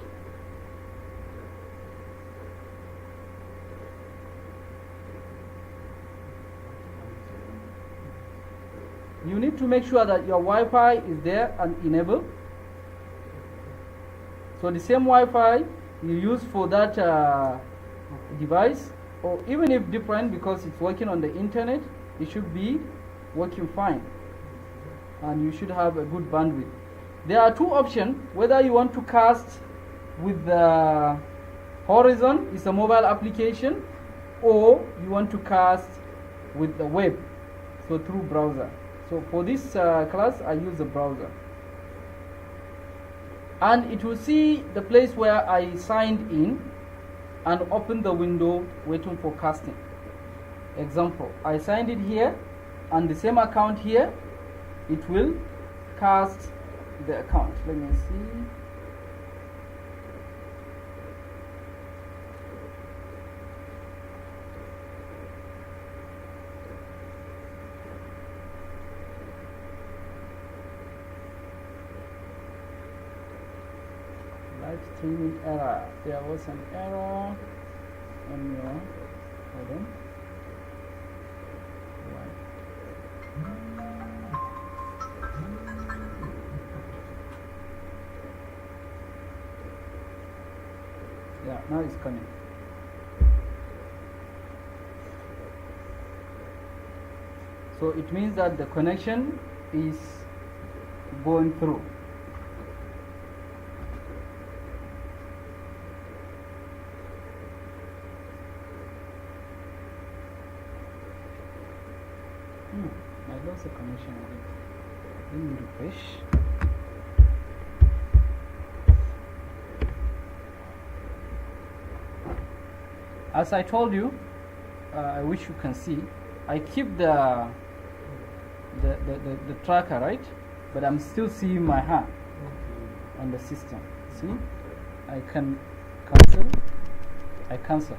You need to make sure that your Wi-Fi is there and enabled. So the same Wi-Fi you use for that device, or even if different because it's working on the internet, it should be working fine. And you should have a good bandwidth. There are two options, whether you want to cast with the Horizon, it's a mobile application, or you want to cast with the web, so through browser. So for this class, I use the browser. And it will see the place where I signed in and open the window waiting for casting. Example, I signed it here and the same account here, it will cast the account. Let me see. Live streaming error. There was an error on your, hold on. Yeah, now it's coming. So it means that the connection is going through. I lost the connection again. Let me refresh. As I told you, I wish you can see, I keep the tracker, right? But I'm still seeing my hand on the system. See? I can cancel. I cancel.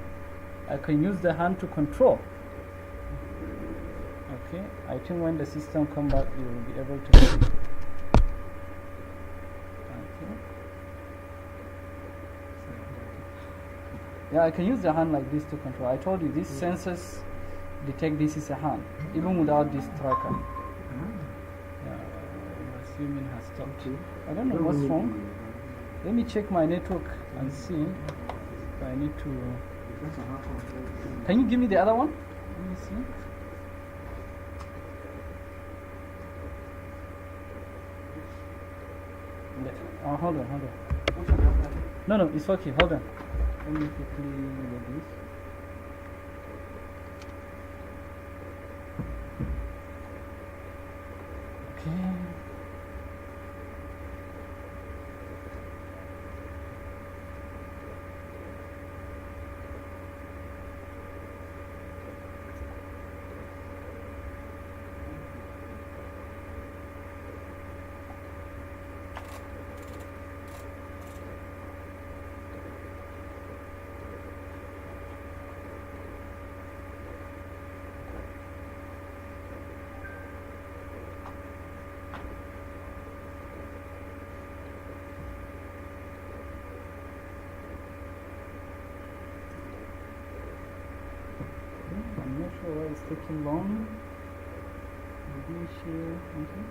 I can use the hand to control. Okay, I think when the system comes back, you will be able to see. Okay. Yeah, I can use the hand like this to control. I told you, these sensors detect this is a hand, even without this tracker. Yeah, my streaming has stopped. I don't know what's wrong. Let me check my network and see if I need to. Can you give me the other one? Let me see. Hold on. No, it's okay. Hold on. Let me quickly load this. Okay. I'm not sure why it's taking long. Maybe share. Okay.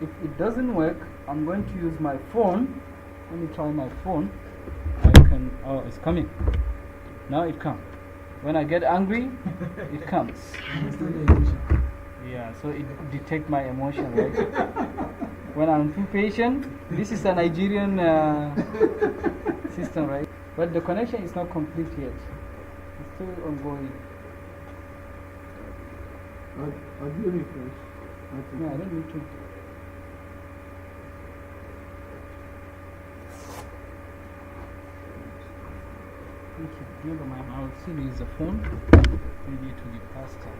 If it doesn't work, I'm going to use my phone. Let me try my phone. I can. Oh, it's coming. Now it comes. When I get angry, it comes. Yeah, so it detects my emotion, right? When I'm too patient, this is a Nigerian system, right? But the connection is not complete yet. It's still ongoing. I'll do refresh. No, I don't need to. Okay, never mind. I'll still use the phone. Maybe it will be faster.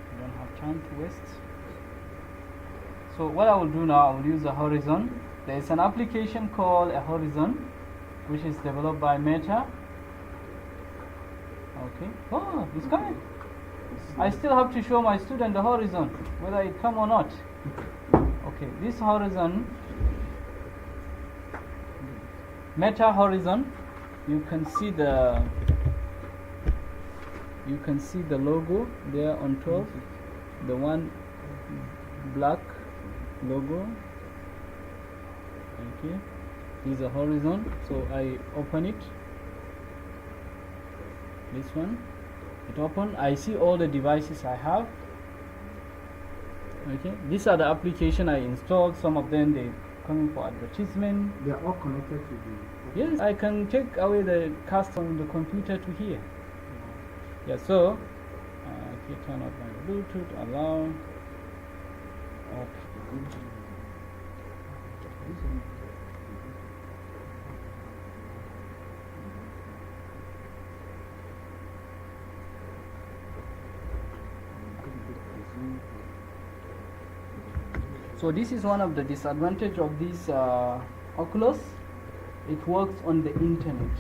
I don't have time to waste. So what I will do now, I will use a horizon. There is an application called a horizon, which is developed by Meta. Okay. Oh, it's coming. I still have to show my student the horizon, whether it come or not. Okay, this horizon, Meta horizon, you can see the logo there on top, the one black logo. Okay, this is a horizon. So I open it. This one, it open. I see all the devices I have. Okay, these are the application I installed. Some of them they coming for advertisement. They are all connected to the. Yes, I can take away the cast from the computer to here. Yeah, so okay, turn off my Bluetooth, allow. Okay. So this is one of the disadvantage of this Oculus. It works on the internet.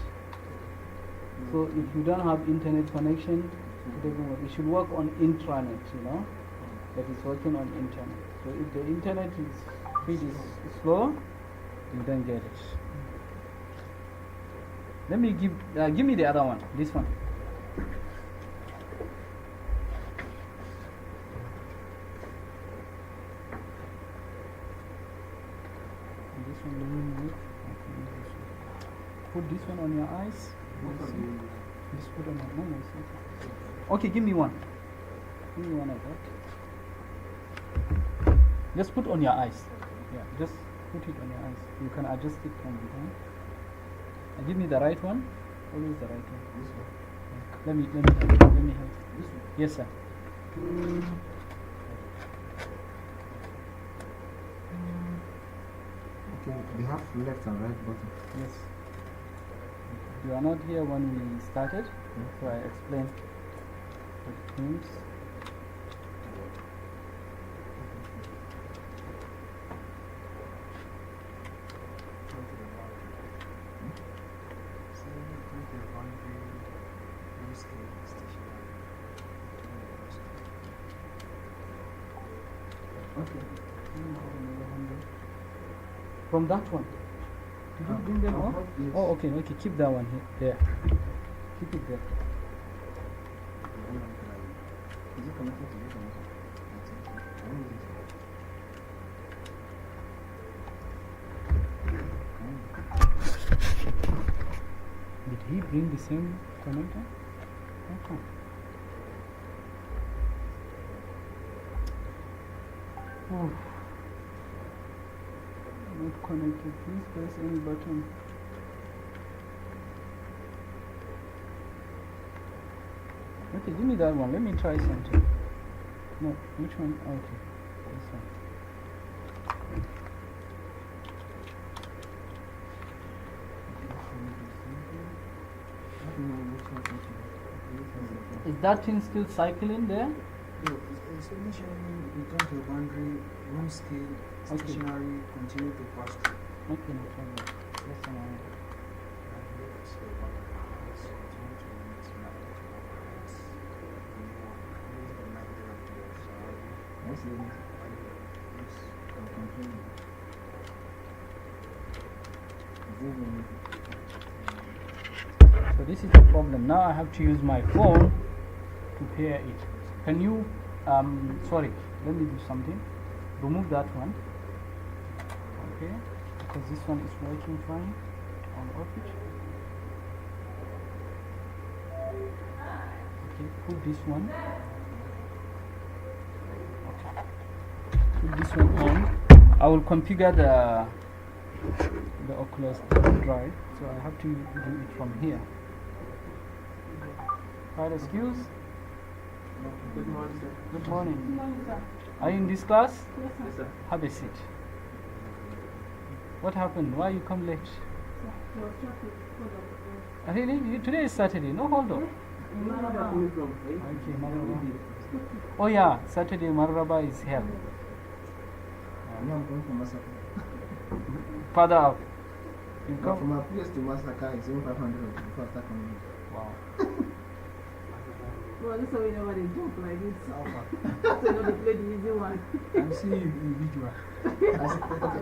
So if you don't have internet connection, it doesn't work. It should work on intranet, you know, that is working on internet. So if the internet speed is slow, you don't get it. Let me give me the other one, this one. This one, let me move. Put this one on your eyes. Just put on your eyes. Okay, give me one. Give me one of that. Just put on your eyes. Yeah, just put it on your eyes. You can adjust it from behind. And give me the right one. Always the right one. This one. Let me help. This one. Yes, sir. Okay, they have left and right button. Yes. You are not here when we started, so I explained the things. Okay. From that one. Did you bring them off? Yes. Oh, okay, okay. Keep that one here. There. Keep it there. Is it connected to this one? Did he bring the same connector? Okay. Oh. Not connected. Please press any button. Okay, give me that one. Let me try something. No, which one? Okay, this one. Is that thing still cycling there? No, it's only showing return to boundary, room scale, stationary, continue to pass through. Okay, no problem. Yes, I'm What's the limit? So this is the problem. Now I have to use my phone to pair it. Can you, sorry, let me do something. Remove that one. Okay, because this one is working fine. On off it. Okay, put this one. Okay. Put this one on. I will configure the Oculus Drive, so I have to do it from here. Right, excuse. Good morning, sir. Good morning. Good morning, sir. Are you in this class? Yes, sir. Yes, sir. Have a seat. What happened? Why you come late? Sir, there was traffic. Hold on. Really? Today is Saturday. No, hold on. Maraba. Okay, Maraba. Oh yeah, Saturday Maraba is held. I'm going from Masaka. Further out. You But come? from my place to Masaka, it's even 500 before I start coming. Wow. Well, that's why we never they jump like this. So you know they play the easy one. I'm seeing you individual.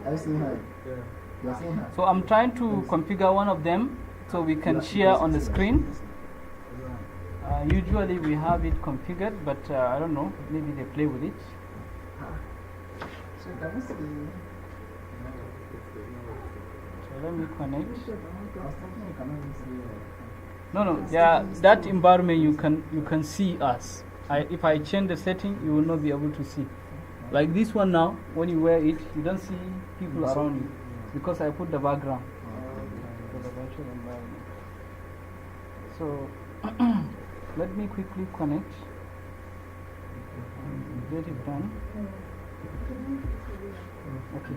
I see her. Yeah. You're seeing her. So I'm trying to configure one of them so we can share on the screen. Usually we have it configured, but I don't know, maybe they play with it. So can you see? So let me connect. I was thinking you cannot even see. No, yeah, that environment you can see us. If I change the setting, you will not be able to see. Like this one now, when you wear it, you don't see people around you because I put the background for the virtual environment. So let me quickly connect. Get it done. Okay.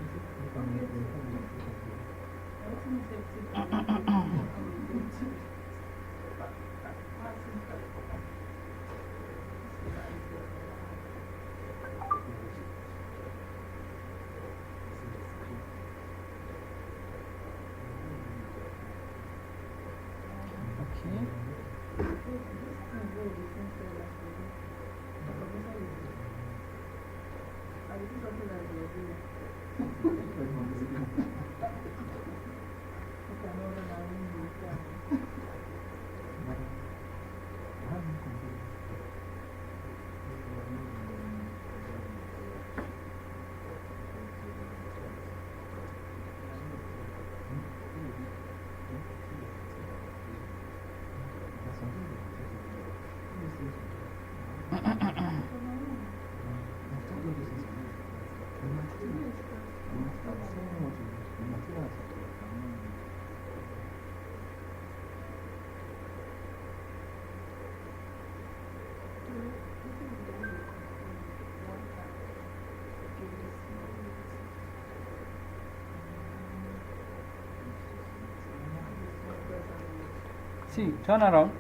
See, turn around.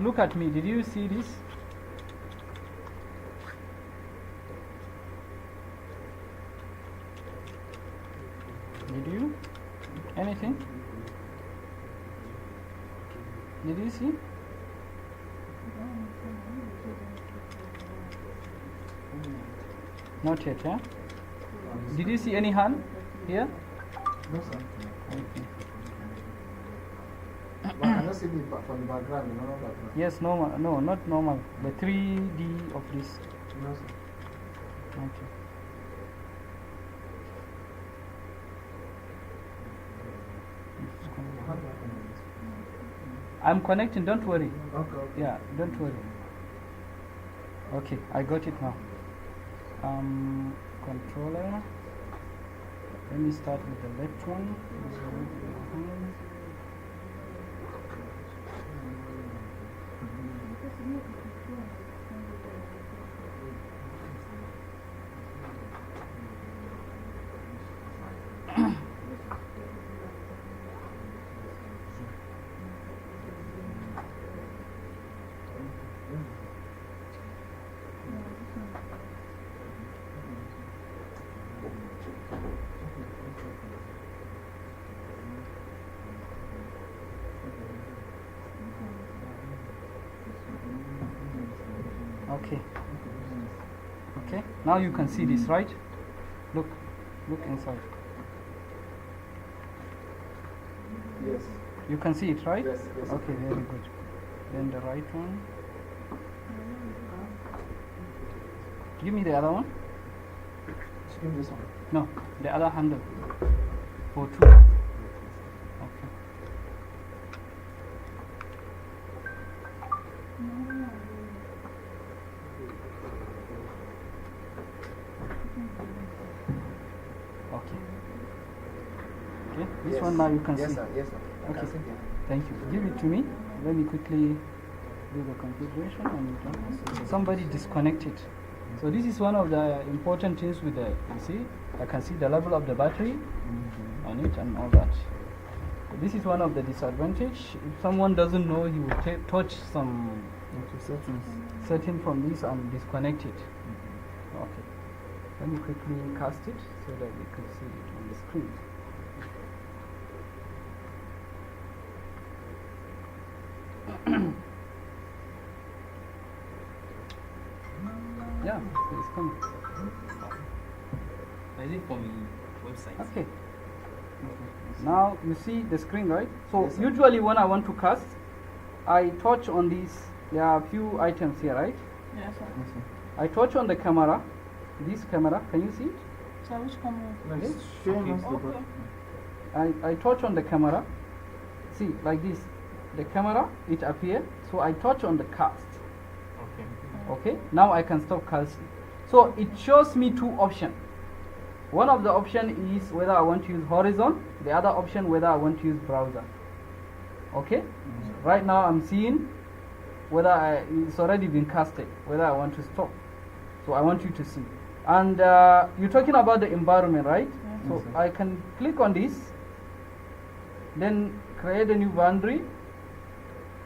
Look at me. Did you see this? Did you? Anything? Did you see? Not yet, huh? Did you see any hand here? No, sir. Okay. But I cannot see the from the background, the normal background. Yes, normal. No, not normal. The 3D of this. No, sir. Okay. How do I connect this? I'm connecting, don't worry. Okay, okay. Yeah, don't worry. Okay, I got it now. Controller. Let me start with the left one. Okay. Okay. Now you can see this, right? Look inside. Yes. You can see it, right? Yes, yes. Okay, very good. Then the right one. Give me the other one. Just give me this one. No, the other handle. For 2. Okay. Okay. Okay. This Yes. one now you can Yes, see. sir. Yes, sir. I Okay. can see it. Thank you. Give it to me. Let me quickly do the configuration and you can somebody disconnected. So this is one of the important things with the, you see, I can see the level of the battery on it and all that. This is one of the disadvantage. If someone doesn't know, he will touch some Okay, settings. setting from this and disconnect it. Okay. Let me quickly cast it so that we can see it on the screen. Yeah, it's coming. Is it from the website? Okay. Now you see the screen, right? So usually when I want to cast, I touch on these. There are a few items here, right? Yes, sir. I touch on the camera. This camera, can you see it? So which camera? Like Okay. showing us the Okay. button. I touch on the camera. See, like this. The camera, it appears. So I touch on the cast. Okay. Okay. Now I can stop casting. So it shows me two options. One of the option is whether I want to use horizon. The other option whether I want to use browser. Okay. Right now I'm seeing whether it's already been casted. Whether I want to stop. So I want you to see. And you're talking about the environment, right? Yes. So Yes, sir. I can click on this, then create a new boundary.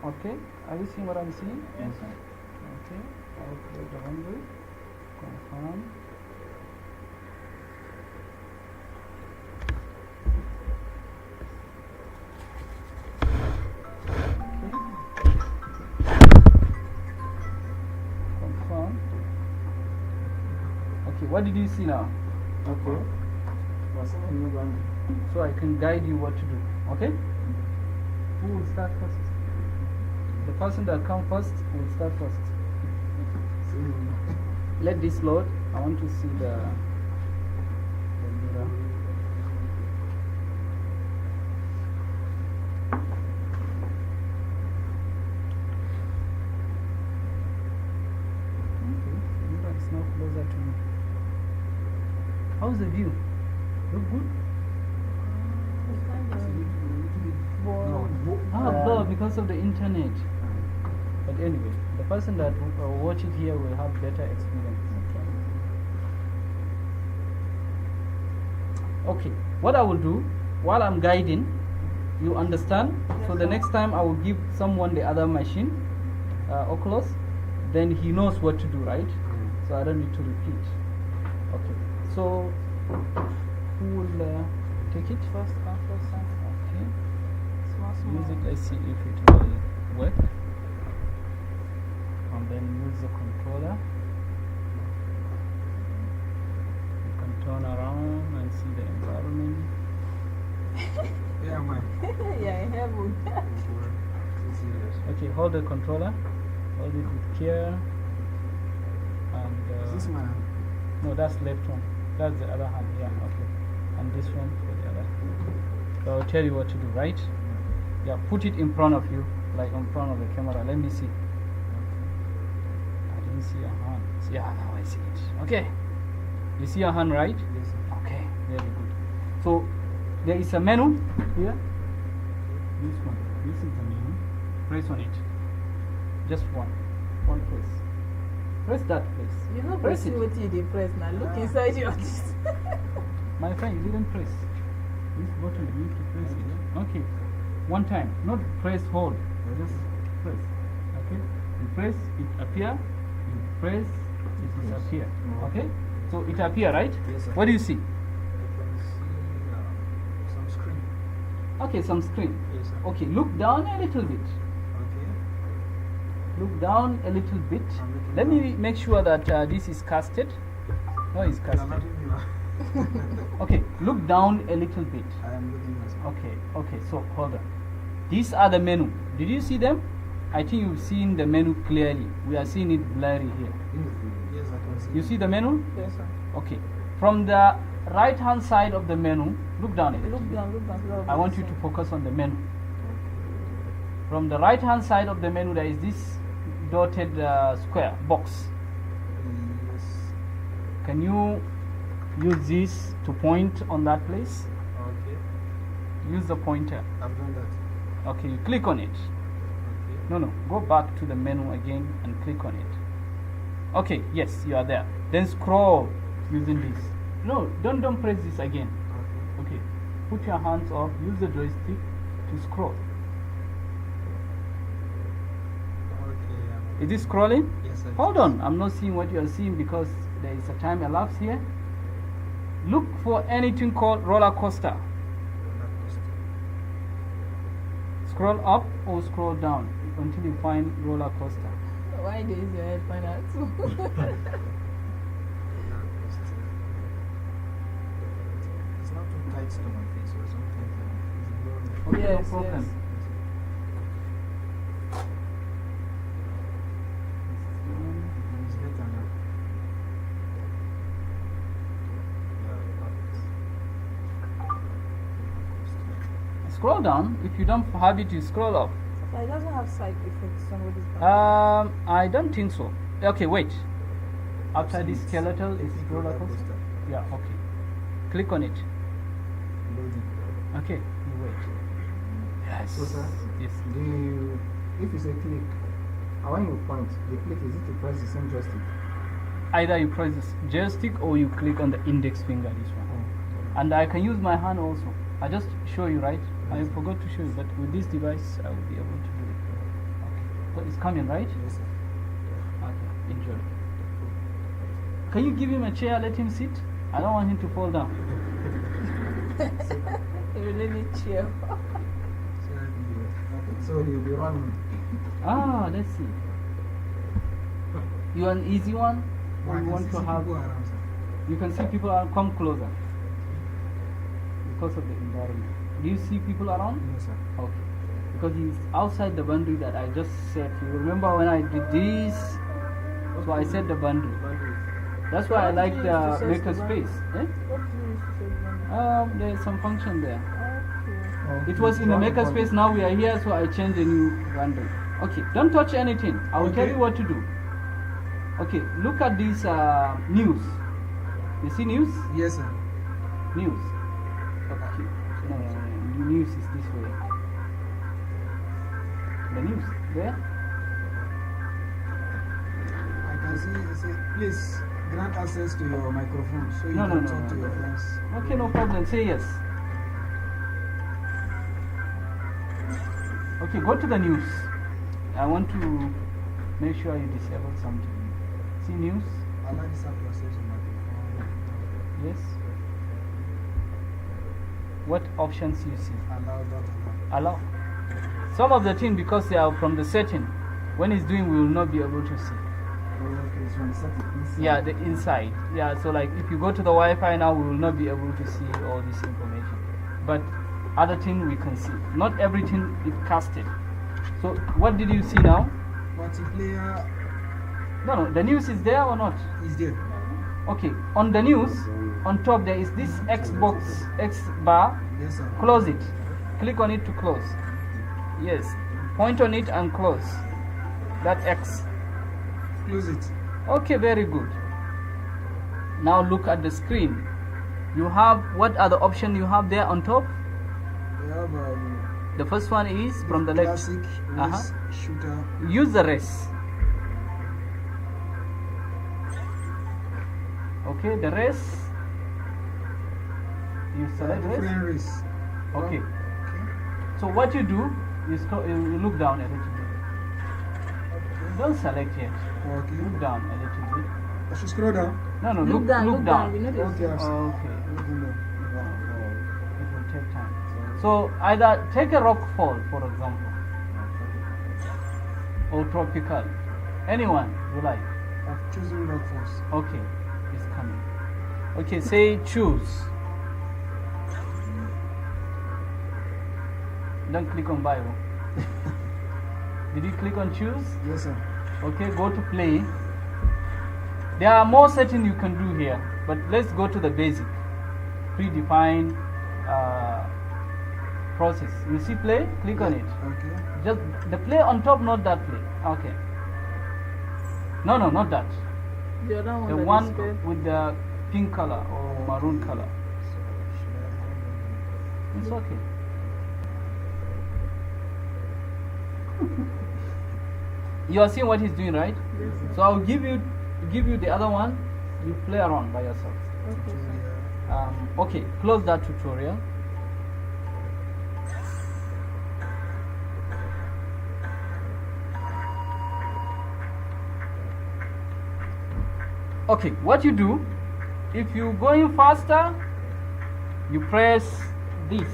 Okay, are you seeing what I'm seeing? Yes, sir. Okay, I'll create a boundary. Confirm. Okay. Confirm. Okay, what did you see now? Okay. What's in the boundary? So I can guide you what to do. Okay? Who will start first? The person that comes first will start first. Let this load. I want to see the mirror. Okay, the mirror is now closer to me. How's the view? Look good? Blur because of the internet. But anyway, the person that will watch it here will have better experience. Okay, what I will do while I'm guiding, you understand? So the next time I will give someone the other machine, Oculus, then he knows what to do, right? So I don't need to repeat. Okay, so who will take it? First come, first serve. Okay. Small, small. Use it, let's see if it will work. And then use the controller. You can turn around and see the environment. Yeah, man. Yeah, in heaven. Okay, hold the controller. Hold it with care. And Is this my hand? no, that's left one. That's the other hand. Yeah, okay. And this one for the other. So I'll tell you what to do, right? Yeah, put it in front of you, like in front of the camera. Let me see. I didn't see your hand. Yeah, now I see it. Okay. You see your hand, right? Yes, sir. Okay, very good. So there is a menu here. This one. This is the menu. Press on it. Just one. One press. Press that place. You know, Press press it. what you did press now. Look inside your this. My friend, you didn't press. This button, you need to press it. Okay. One time. Not press hold. Just press. Okay. You press, it appear. You press, it disappear. Okay? So it appear, right? Yes, sir. What do you see? I can see some screen. Okay, some screen. Yes, sir. Okay, look down a little bit. Okay. Look down a little bit. I'm looking Let me down. make sure that this is casted. No, it's I'm not casted. in you. Okay, look down a little bit. I am looking myself. Okay, so hold on. These are the menu. Did you see them? I think you've seen the menu clearly. We are seeing it blurry here. Yes, I can see. You see the menu? Yes, sir. Okay. From the right hand side of the menu, look down a little Look bit. down, look down. Look I want you to focus on the menu. From the right hand side of the menu, there is this dotted square box. Yes. Can you use this to point on that place? Okay. Use the pointer. I've done that. Okay, you click on it. Okay. No, go back to the menu again and click on it. Okay, yes, you are there. Then scroll using this. No, don't press this again. Okay. Okay, put your hands off, use the joystick to scroll. Okay. Is this scrolling? Yes, sir. Hold on, I'm not seeing what you are seeing because there is a time elapsed here. Look for anything called roller coaster. Scroll up or scroll down until you find roller coaster. Why do you use your headphone out? It's not too tight to my face or something. Okay, Yes, no problem. yes. It's better now. Scroll down. If you don't have it, you scroll up. But it doesn't have side effects. Somebody's back. I don't think so. Okay, wait. After this skeletal is roller coaster. Yeah, okay. Click on it. Loading. Okay, you wait. Yes. So, sir, Yes. do you, if you say click, when you point, the click is it to press the same joystick? Either you press the joystick or you click on the index finger, this one. And I can use my hand also. I just show you, right? I forgot to show you, but with this device, I will be able to do it. Okay. So it's coming, right? Yes, sir. Okay, enjoy. Can you give him a chair, let him sit? I don't want him to fall down. You really need cheer. So he'll be running. Ah, let's see. You want an easy one? Or you want to have... around, sir. You can see people are come closer. Because of the environment. Do you see people around? No, sir. Okay. Because he's outside the boundary that I just said. You remember when I did this? So I set the boundary. That's why I like What do you use to the set maker the space. Eh? What do you use to say the There's some function there. Okay. It was in the maker space, now we are here, so I changed a new boundary. Okay, don't touch anything. I will tell you what to do. Okay, look at this news. You see news? Yes, sir. News. Okay. No, the news is this way. The news. There? I can see it says, please grant access to your microphone so you No, can no, talk no, to no. your friends. Okay, no problem. Say yes. Okay, go to the news. I want to make sure you disable something. See news? Allow this app to access your microphone. Yes. What options you see? Allow that. Allow. Some of the thing, because they are from the setting, when it's doing, we will not be able to see. Okay, so when you set it inside. Yeah, the inside. Yeah, so like if you go to the Wi-Fi now, we will not be able to see all this information. But other thing we can see. Not everything is casted. So what did you see now? Multiplayer No, the news is there or not? is there. Okay, on the news, on top there is this Xbox X bar. Yes, sir. Close it. Click on it to close. Yes. Point on it and close. That X. Close it. Okay, very good. Now look at the screen. You have, what are the options you have there on top? We have The first one is from the left. classic race shooter. Use the race. Okay, the race. You select race. Different race. Okay. Okay. So what you do, you look down a little bit. Don't select yet. Okay. Look down a little bit. I should scroll down. No, no, Look down, look down. You know this. Okay, I've seen. Okay. Looking down. It will take time. So either take a rock fall, for example, or tropical. Anyone you like. I've chosen Rock Force. Okay, it's coming. Okay, say choose. Don't click on Bible. Did you click on choose? Yes, sir. Okay, go to play. There are more settings you can do here, but let's go to the basic. Predefined process. You see play? Click on it. Okay. Just the play on top, not that play. Okay. No, not that. The other one. The that one is red. with the pink color or maroon color. So should I have It's okay. You are seeing what he's doing, right? Yes, sir. So I'll give you the other one. You play around by yourself. Okay, sir. Okay, close that tutorial. Okay, what you do, if you going faster, you press this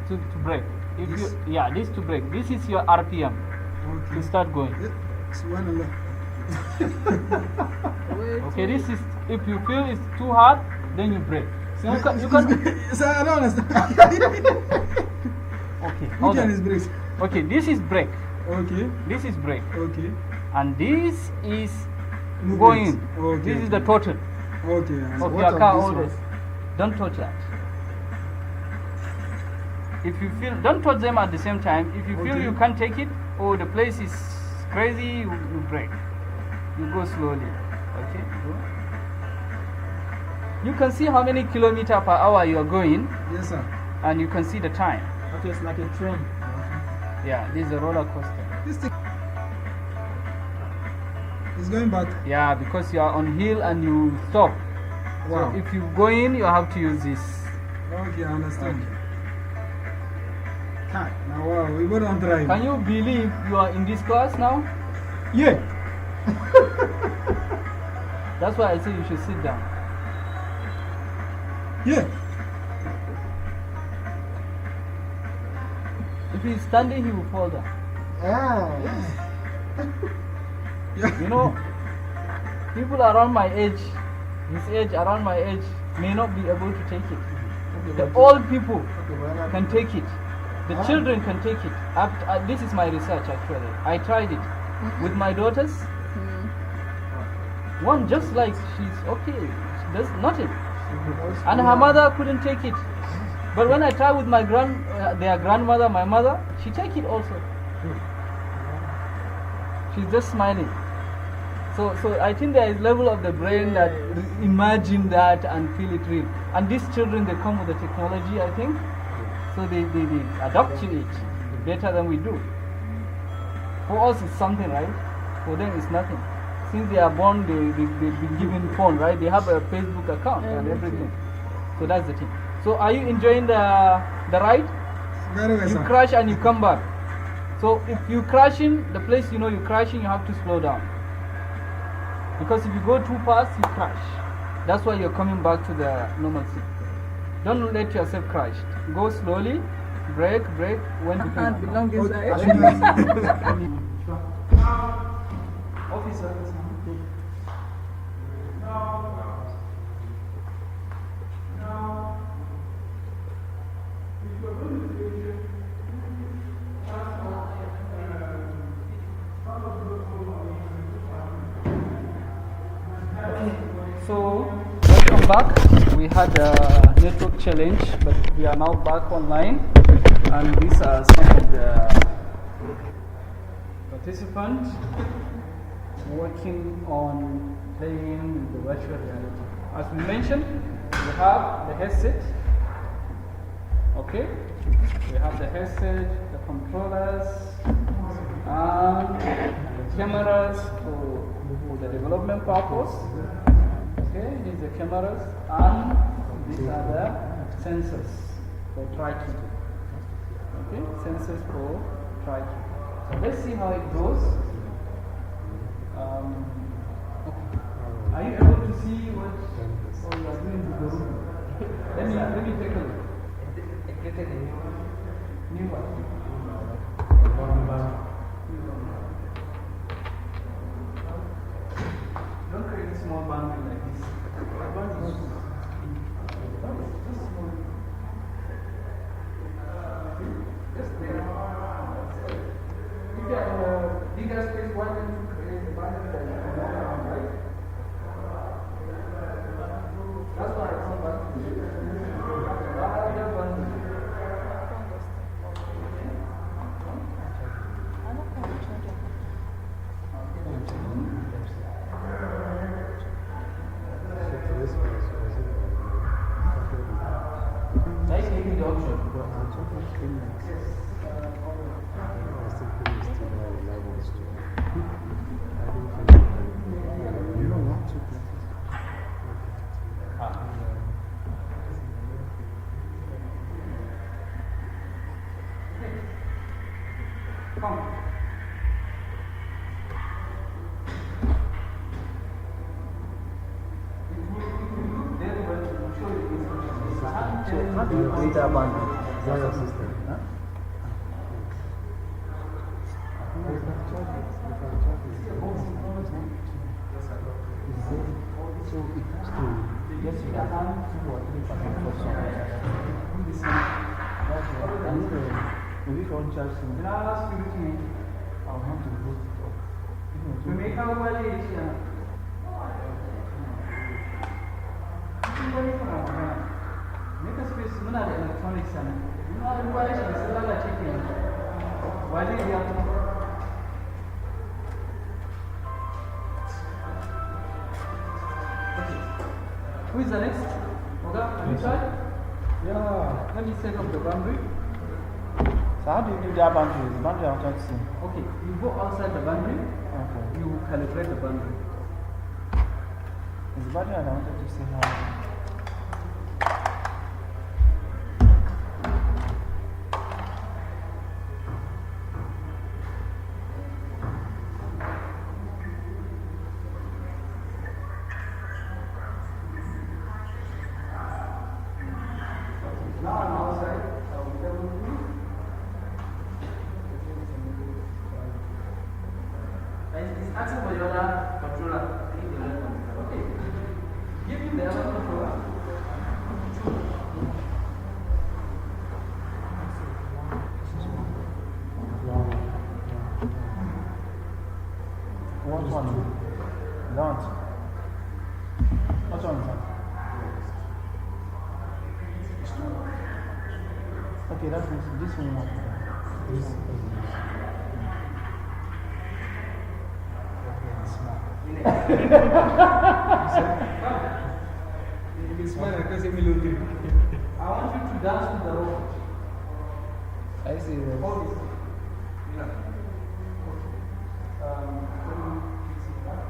to brake. If This? you this to brake. This is your RPM Okay. to start going. Subhanallah. Okay, this is if you feel it's too hard, then you brake. Sir, You can. Sir, I don't understand. Okay, Which hold one on. is brakes? Okay, this is brake. Okay. This is brake, Okay. and this is Movement. going. Okay. This is the total Okay. of what your of car this always. Don't touch that. If you feel, don't touch them at the same time. If you feel Okay. you can't take it, or the place is crazy, you brake. You go slowly. Okay. Go. You can see how many kilometer per hour you are going, Yes, sir. and you can see the time. Okay, it's like a train. Yeah, this is a roller coaster. This thing is going back. Yeah, because you are on hill and you stop. Wow. So if you go in, you have to use this. Okay, I understand. Hi. Now, wow, we go on drive. Can you believe you are in this class now? Yeah. That's why I say you should sit down. Yeah. If he's standing, he will fall down. Ah. Yeah. You know, people around my age, around my age, may not be able to take it. The old people can take it. The children can take it. This is my research actually. I tried it with my daughters. One just like she's okay, she does nothing, and her mother couldn't take it. But when I try with my their grandmother, my mother, she take it also. She's just smiling. So I think there is level of the brain that imagine that and feel it real. And these children, they come with the technology, I think. So they adapt to it better than we do. For us, it's something, right? For them, it's nothing. Since they are born, they've been given phone, right? They have a Facebook account and everything. So that's the thing. So are you enjoying the ride? Very well, You sir. crash and you come back. So if you crashing, the place you know you're crashing, you have to slow down. Because if you go too fast, you crash. That's why you're coming back to the normal seat. Don't let yourself crash. Go slowly, brake when you Hand belong inside. Officer. So, welcome back. We had a network challenge, but we are now back online, and these are some of the participants working on playing with the virtual reality. As we mentioned, we have the headset. Okay, we have the headset, the controllers, and the cameras for the development purpose. Okay, these are the cameras, and these are the sensors for tracking. Okay, sensors for tracking. So let's see how it goes. Okay. Are you able to see what you are doing to the room? Let me take a look. New one. Don't create a small boundary like this. Just small. Just there. If you are in a bigger space, why don't you create a boundary that you can walk around, right? That's why I come back to you. Rather boundary. Nice giving the option. Come. It will how do you create that boundary? Is that your system? Huh? So it has to get to that 2 or 3% for some. Maybe if you want to charge some, I'll have to boost it up. We make our value. Make a space, muna da electronics and muna da kwale shi da lalace ke wale ya Okay. Who is the next? Oga, have you tried? Yeah. Let me set up the boundary. So how do you do that boundary? The boundary I'm trying to see. Okay, you go outside the boundary, Okay. you calibrate the boundary. It's the boundary I wanted to see how. Now I'm outside, I will tell you. It's asking for the other controller. Okay. Give him the other controller. What one? That. What one is that? Okay, that means this one. This I want you to dance with the robot. I see this. Hold this. Let me fix it back.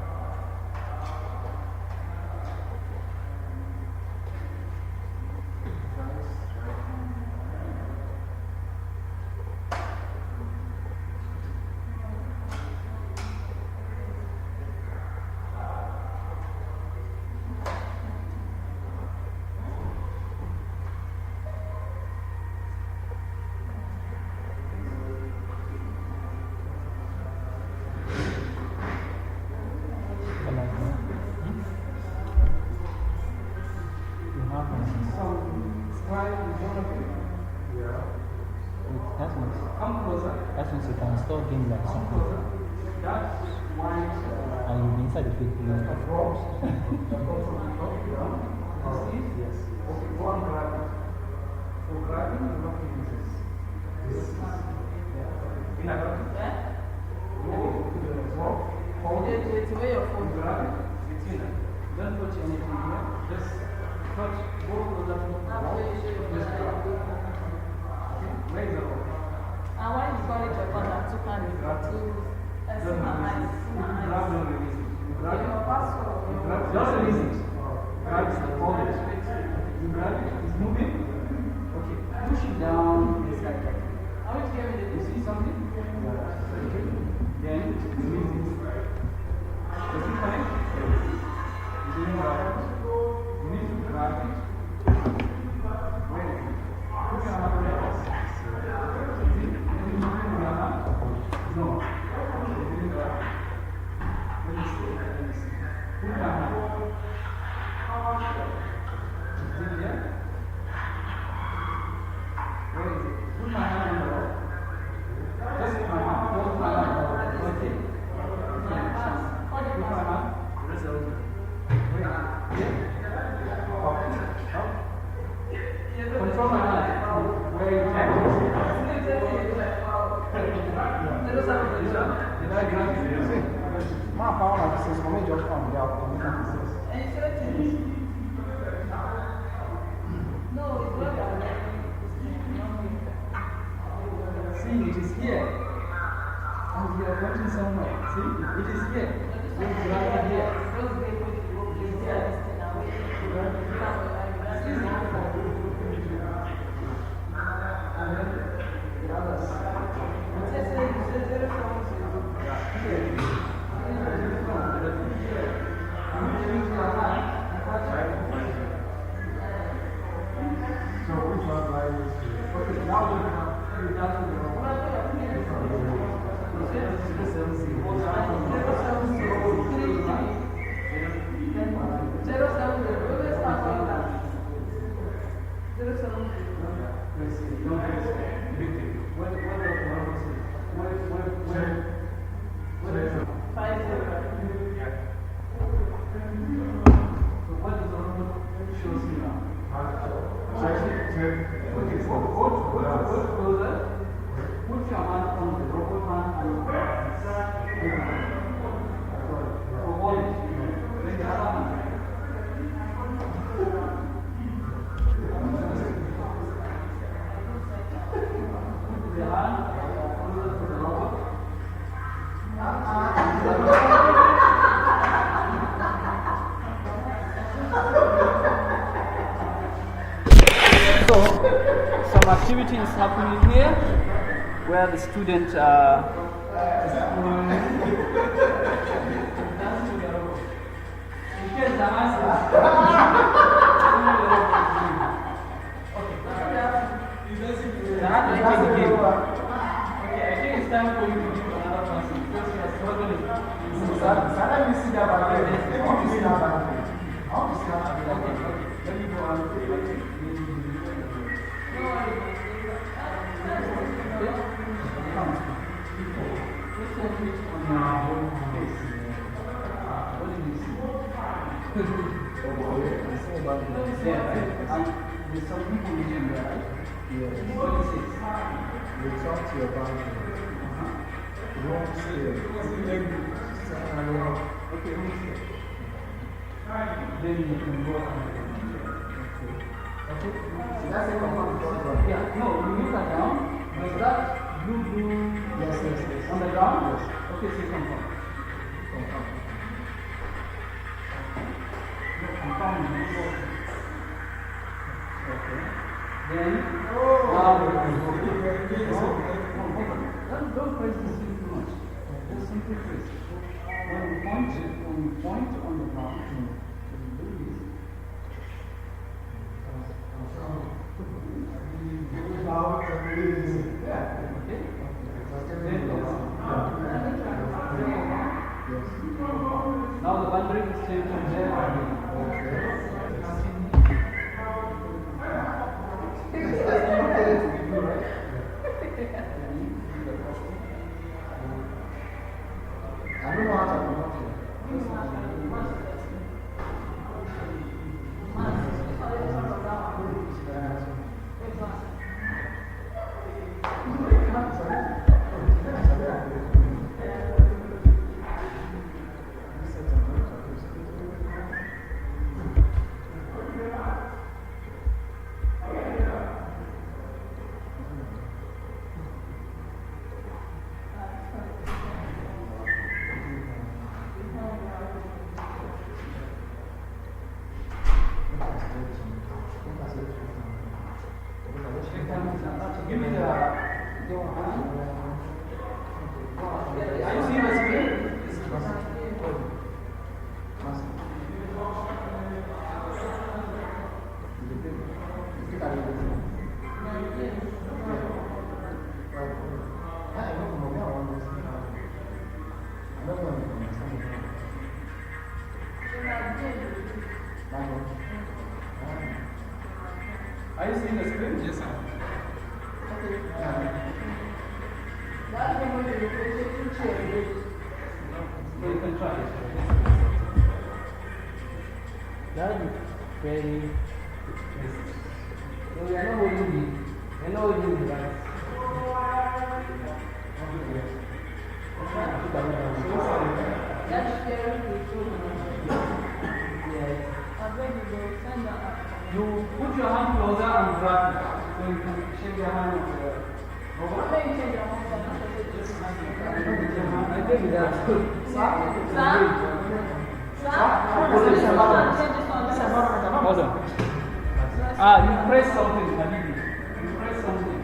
Come closer. That means you can install games like something. That's why And you'll be inside the fake plane. Yes. Okay, go on grabbing. For grabbing, you have to use this. This is. Yeah. In a hold it. It's where your phone. Grab it. It's in it. Don't touch anything here. Just touch both of them. Just grab. Okay. Where is the rope? And why you call it your phone and two hands? Grab it. See my eyes. See my Grab, eyes. don't release it. You grab it. Your password. Grab, just release it. Grab it, hold it. You grab it, it's moving. Okay, push it down inside. How much game is You it? see something? Okay. Then release it. Does it connect? You didn't grab it. You need to grab it. Wait. Put your hand on it. See? Is it moving in your hand? No. You didn't grab it. Let me see. Let me see. Put your hand. Is it there? Where is it? Put my hand on the rope. Just put my hand. Hold my hand. Okay. Put my hand. Wait. Here. Up. Control my hand. Where you at? Did I grab it? My power is for me just come out. And you said to me. No, it's not that. See, it is here. And we are watching somewhere. See, it is here. You grab it here. And then the others. So which activity is happening here, where the student Okay, I think it's time for you to give another person because you are struggling. Let me go on. There's some people in there, right? Yes. What is it? Return to your bank. Wrong scale. Okay, then you can go on. Okay? That's a common problem. Yeah, no, you look at down. Does that blue Yes. on the ground? Yes. Okay, so confirm. No, confirm. Okay. Then, don't press the screen too much. Just simply press. When you point on the ground, you do this. Now the boundary is changed from there. I don't know how to promote it. Give me the. Are you seeing the screen? Are you seeing the screen? Yes, sir. So you can try it. That would be very. So we are not holding it. We are not holding the device. You put your hand closer and grab it. So you can shake your hand with the robot. I think that's good. Hold on. You press something, Habibi. You press something.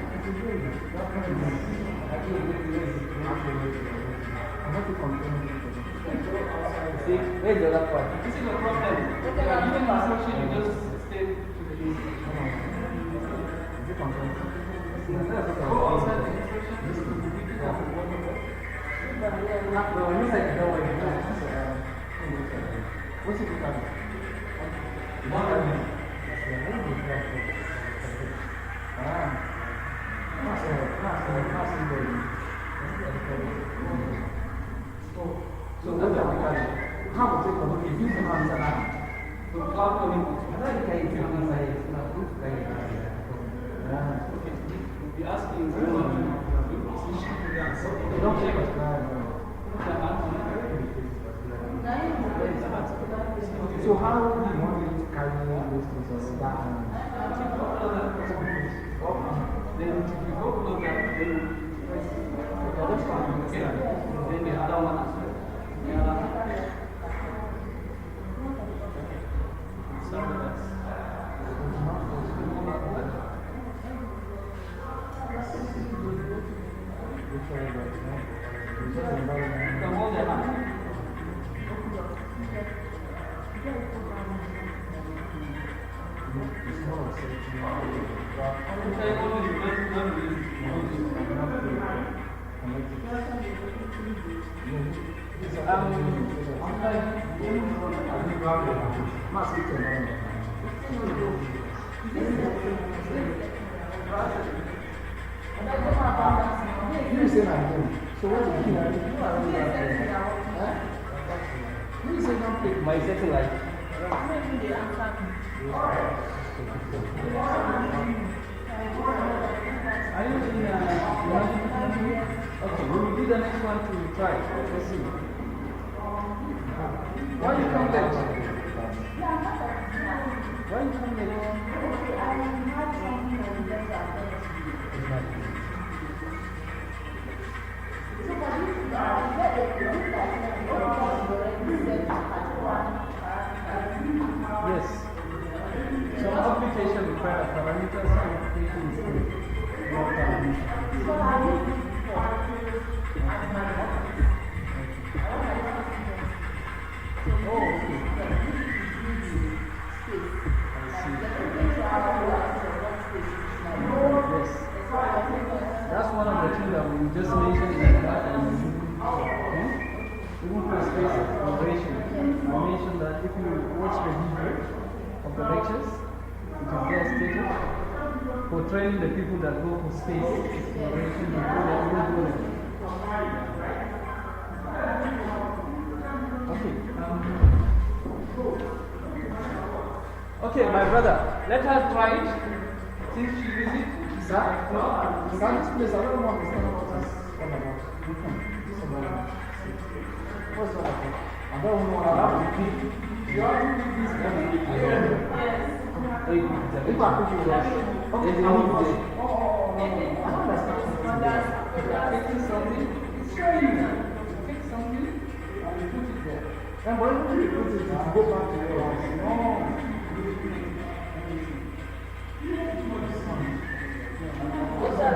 See, where's the other part? This is the problem. You are given instruction, you just stay to the Go outside the instruction. What's it called? So that's the application. How to take a look at using answer now? So cloud coding. I don't think it's not inside. Okay. We'll be asking you. Don't take it. So how do you want me to carry this to that? Then if you go closer, then then the other one as well. The other one. Start with us. You say my name. So what did you do? You say don't pick my satellite. Are you in okay, we will do the next one to try. Let's see. Why you come late? Why you come late? Yes. So application requires parameters and application is good. Your parameters. Oh, okay. Yes. That's one of the things that we just mentioned in the class. Okay? Even for space exploration, I mentioned that if you watch the video of the lectures, it is there stated for training the people that go for space exploration before they even go there. Okay. Okay, my brother, let her try it. Since she visits. Sir, this place, I don't understand what this is all about. What's that about? I don't know what I'm doing. You are doing this kind of thing. Yes. If I put you there, okay, I will do it. I don't understand. Taking something, it's showing you. Take something and you put it there. And when you put it, you go back to your house. No. What's that?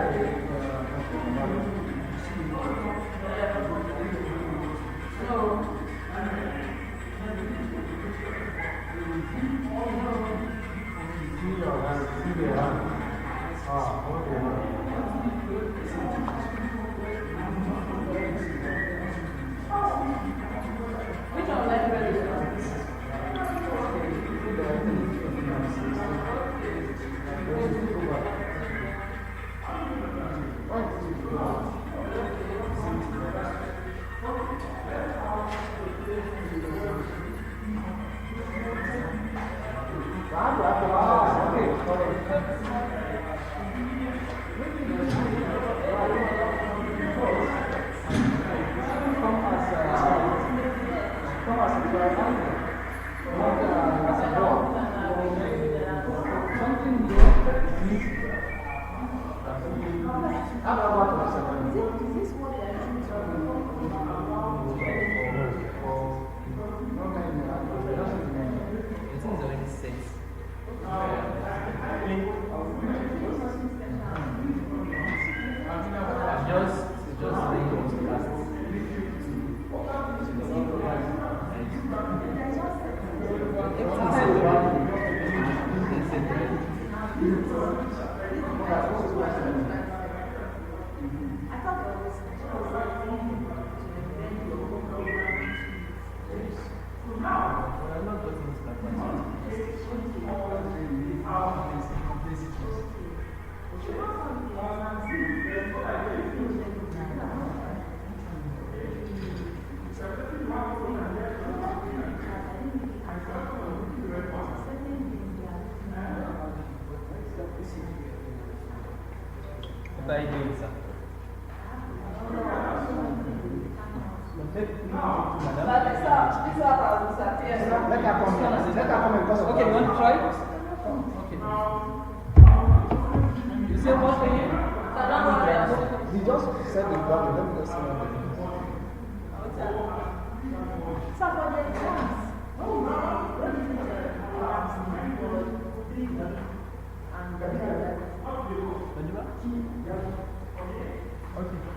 What are you doing, sir? Let her come because okay, you want to try? Okay. You say what again? He just said the problem. Let me just say what okay.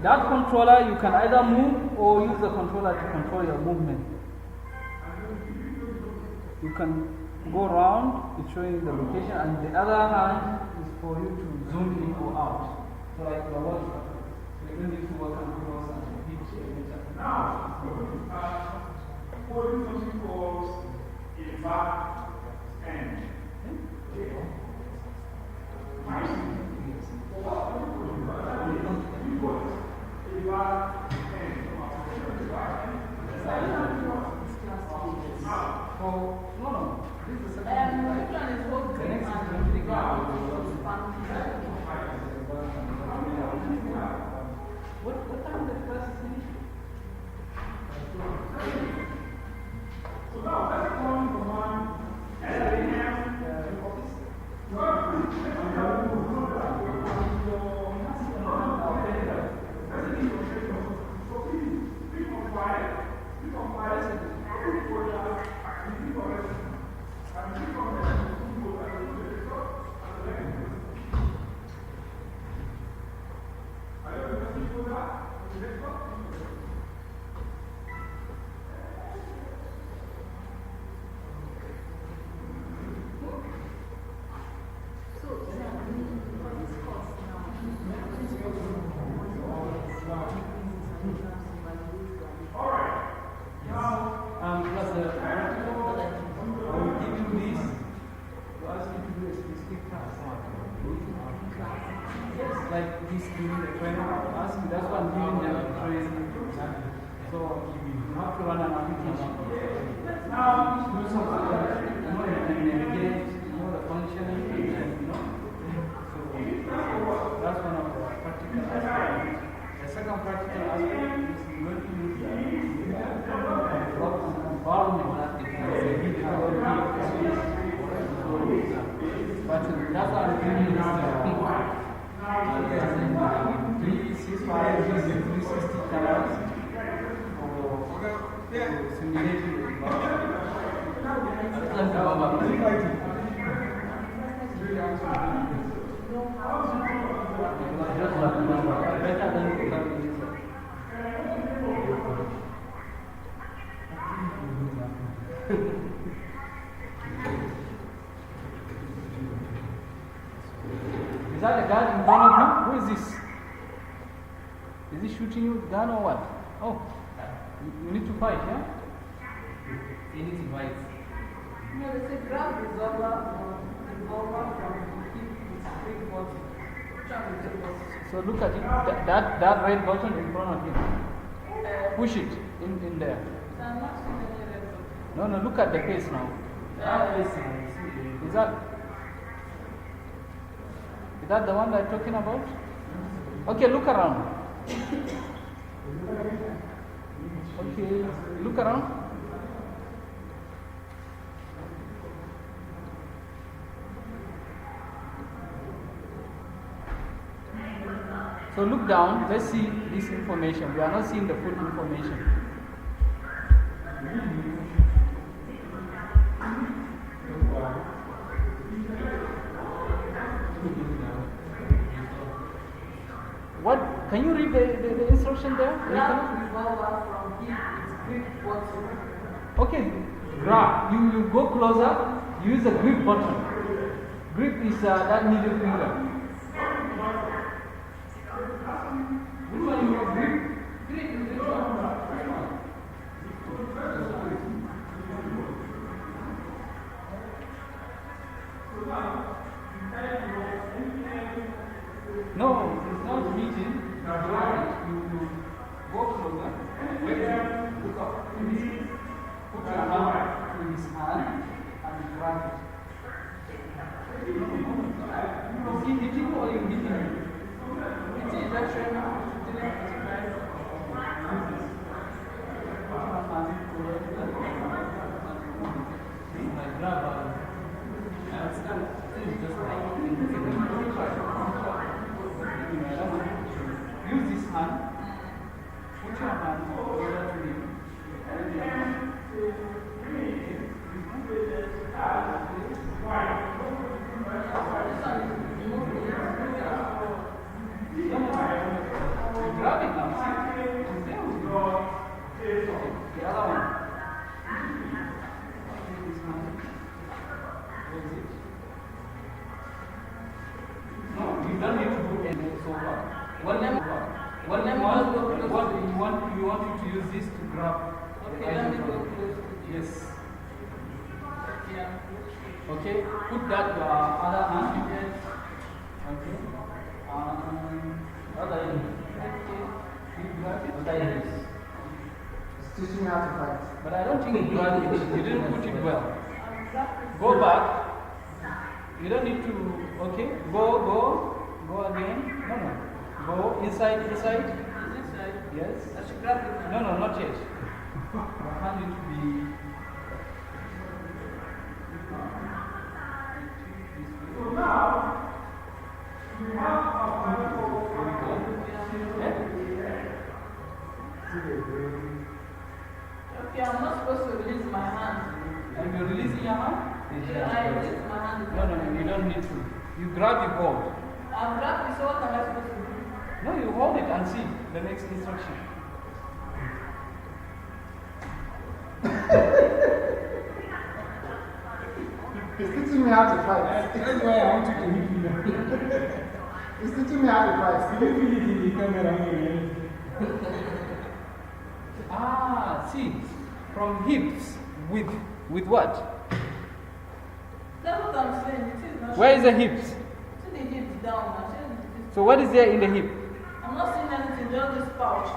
that controller, you can either move or use the controller to control your movement. You can go around, it's showing the location, and the other hand is for you to zoom in or out. So, like you're watching, so you don't need to work on close and pitch everything. Now, holding something called a back end. What time the class is finished? So now let's go on from one. Like this giving the training, asking, that's what I'm giving them the training. So you have to run an application. Now, do something like, you know, you can navigate, you know, the functioning, and, you know. So that's one of the practical aspects. The second practical aspect is going to use the environment that it is but that's what I'm doing is the people. 365 using 360 cameras for simulating the better than the Is that a gun in front of you? Who is this? Is he shooting you with a gun or what? Oh, you need to fight, yeah? You need to fight. No, there's a grab resolver from big bottle. So look at it, that red button in front of you. Push it in there. I'm not seeing any red button. No, look at the face now. Is that the one that I'm talking about? Okay, look around. Okay, look around. So look down, let's see this information. We are not seeing the full information. What? Can you read the instruction there? Okay, grab. You go closer, use the grip button. Grip is that middle finger. Which one you have grip? Grip is which one? No, it's not reaching. You go closer. Look up. Put your hand in his hand and grab it. Is he hitting or are you hitting him? It's an injection now. Use this hand. Put your hand over to him. Grab it. grab. Okay, let me go close to you. Yes. Yeah. Okay, put that your other hand. Yes. Okay. What are you doing? Okay. You grab it. What are you doing? It's teaching me how to fight. But I don't think you grabbed it. You didn't put it well. I'm grabbing. Go back. You don't need to. Okay. Go again. No. Go inside. Is inside? Yes. I should grab it now. No, not yet. Your hand need to be. So now, you have Okay, I'm not supposed to release my hand. And you're releasing your hand? Yeah, I release my hand. No, you don't need to. You grab your hold. I'm grabbing, so what am I supposed to do? No, you hold it and see the next instruction. It's teaching me how to fight. That's why I want you to hit me now. It's teaching me how to fight. You feel it in the camera. See, from hips with what? That's what I'm saying. It is not. Where is the hips? See the hips down. I'm saying this. So what is there in the hip? I'm not seeing anything, just this pouch.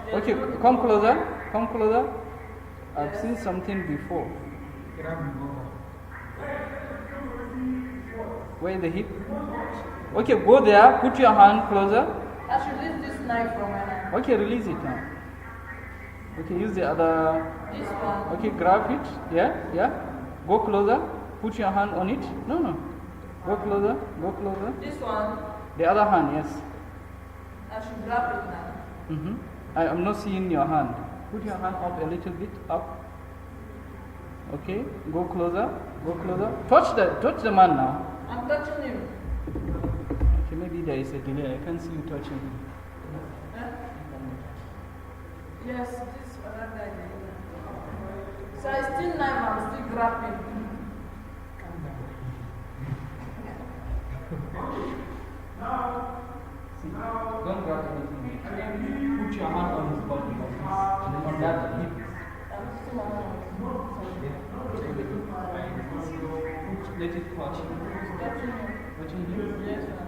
There's Okay, no- come closer. I've seen something before. Where is the hip? Okay, go there, put your hand closer. I should release this knife from my hand. Okay, release it now. Okay, use the other. This one. Okay, grab it. Yeah. Go closer. Put your hand on it. No. Go closer. This one. The other hand, yes. I should grab it now. I am not seeing your hand. Put your hand up a little bit, up. Okay, go closer. Touch the man now. I'm touching him. Okay, maybe there is a delay. I can't see you touching him. Huh? Yes, this other guy. So I still knife, I'm still grabbing. See, don't grab anything. Put your hand on his body like this. On that hip. I'm still my hand. Let it touch him. Touching him. Touching him? Yes, sir.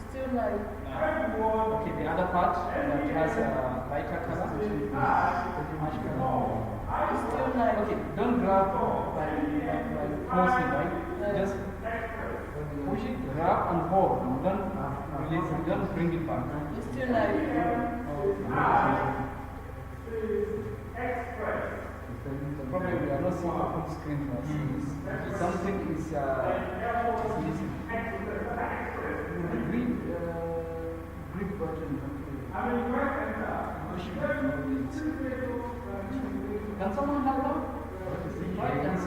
Still knife. Okay, the other part that has a lighter color. Ash color. Still knife. Okay, don't grab like forcing, right? Just push it, grab and hold. Don't release it, don't bring it back. Still knife. The problem we are not seeing on screen for us is something is missing. The grip button. Can someone help out? Try and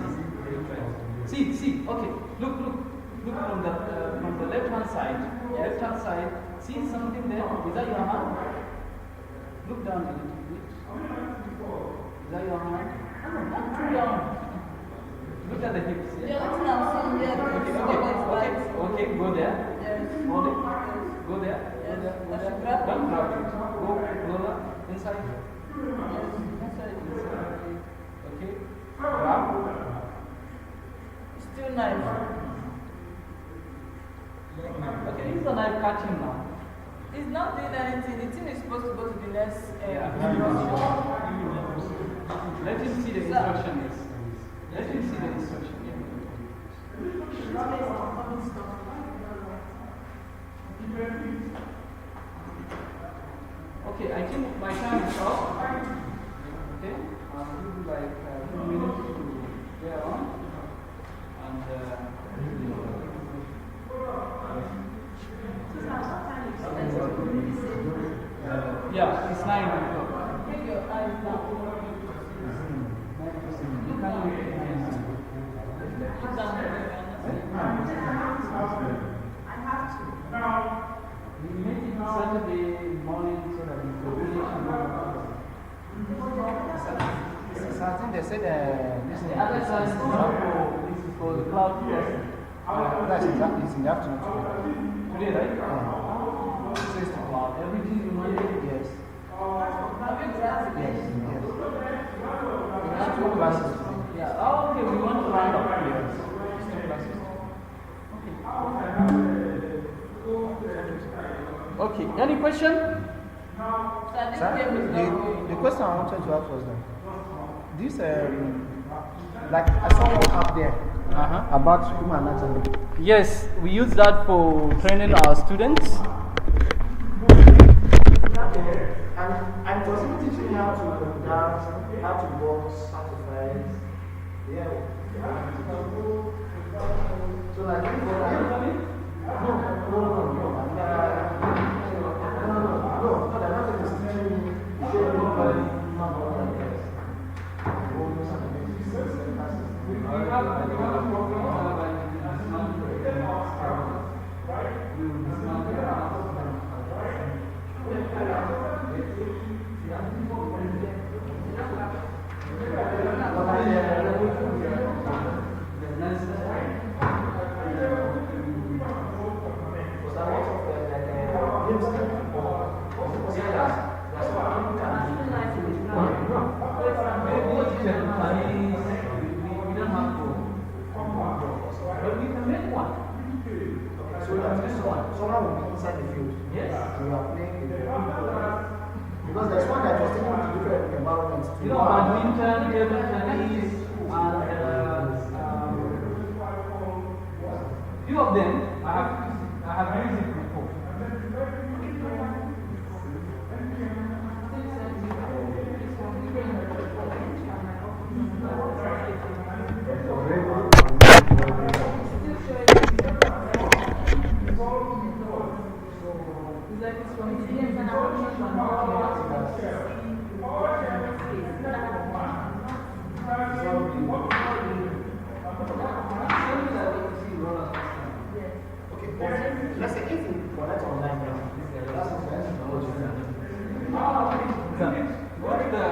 see. See. Okay. Look from the left hand side. Left hand side. See something there? Is that your hand? Look down a little bit. Is that your hand? Not too down. Look at the hips. The only thing I'm seeing there is Okay, go there. Yes. Hold it. Go there. Yes. Go I there. should grab it. Don't grab it. Go closer. Inside. Yes. Inside. Okay. Grab. Still knife. Okay, use the knife, cut him now. It's not doing anything. The thing is supposed to go to the next. Let him see the instructions. Let him see the instruction. Okay, I think my time is up. Okay, I'll give you like 2 minutes to get on. And yeah, it's 9 o'clock. Bring your eyes down. You can't look at Put down your eyes. we make it Saturday morning so that we could finish So I think they said this the other side is for the cloud testing. That's exactly it's in the afternoon today. Today, right? It says to cloud. Everything you Monday? Yes. Yes. It's 2 classes. Yeah. Oh, okay. We want to round up. Yes. It's 2 classes. Okay. Okay. Any question? Sir, the question I wanted to ask was that this, like I saw one app there about human anatomy. Yes, we use that for training our students. And it was even teaching me how to dance, how to box, how to fight. Yeah. So like, no, they're not just teaching me, showing me body, not all like this. Someone will be inside the field. Yes. You are playing the because there's one that was taken to different environments. You know, badminton, table tennis, and few of them I have used it before. Let's say if you connect online now, that's What's the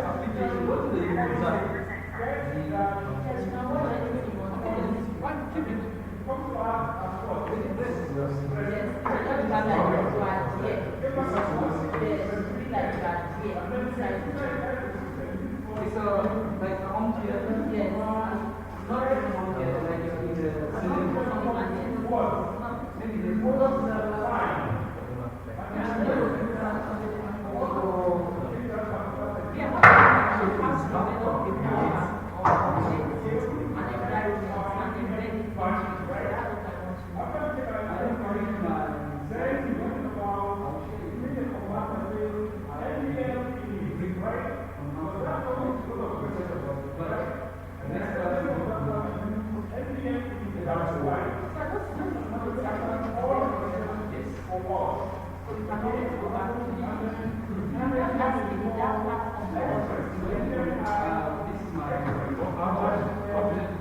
application? What's the user? Keep it. It's like a home theater. Yes. Not a home theater, like a cinema. This is my object.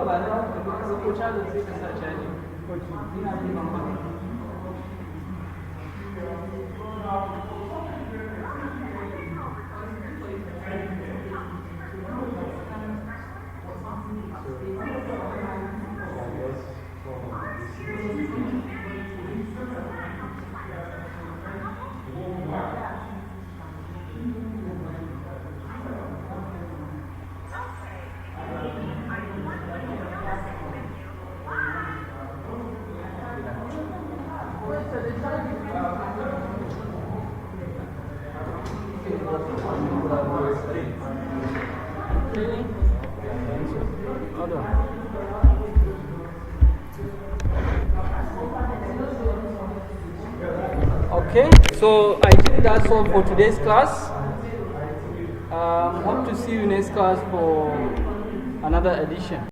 ba na ka ko charger sai ka sa charger. Ina jin ban Okay, so I think that's all for today's class. Hope to see you next class for another edition.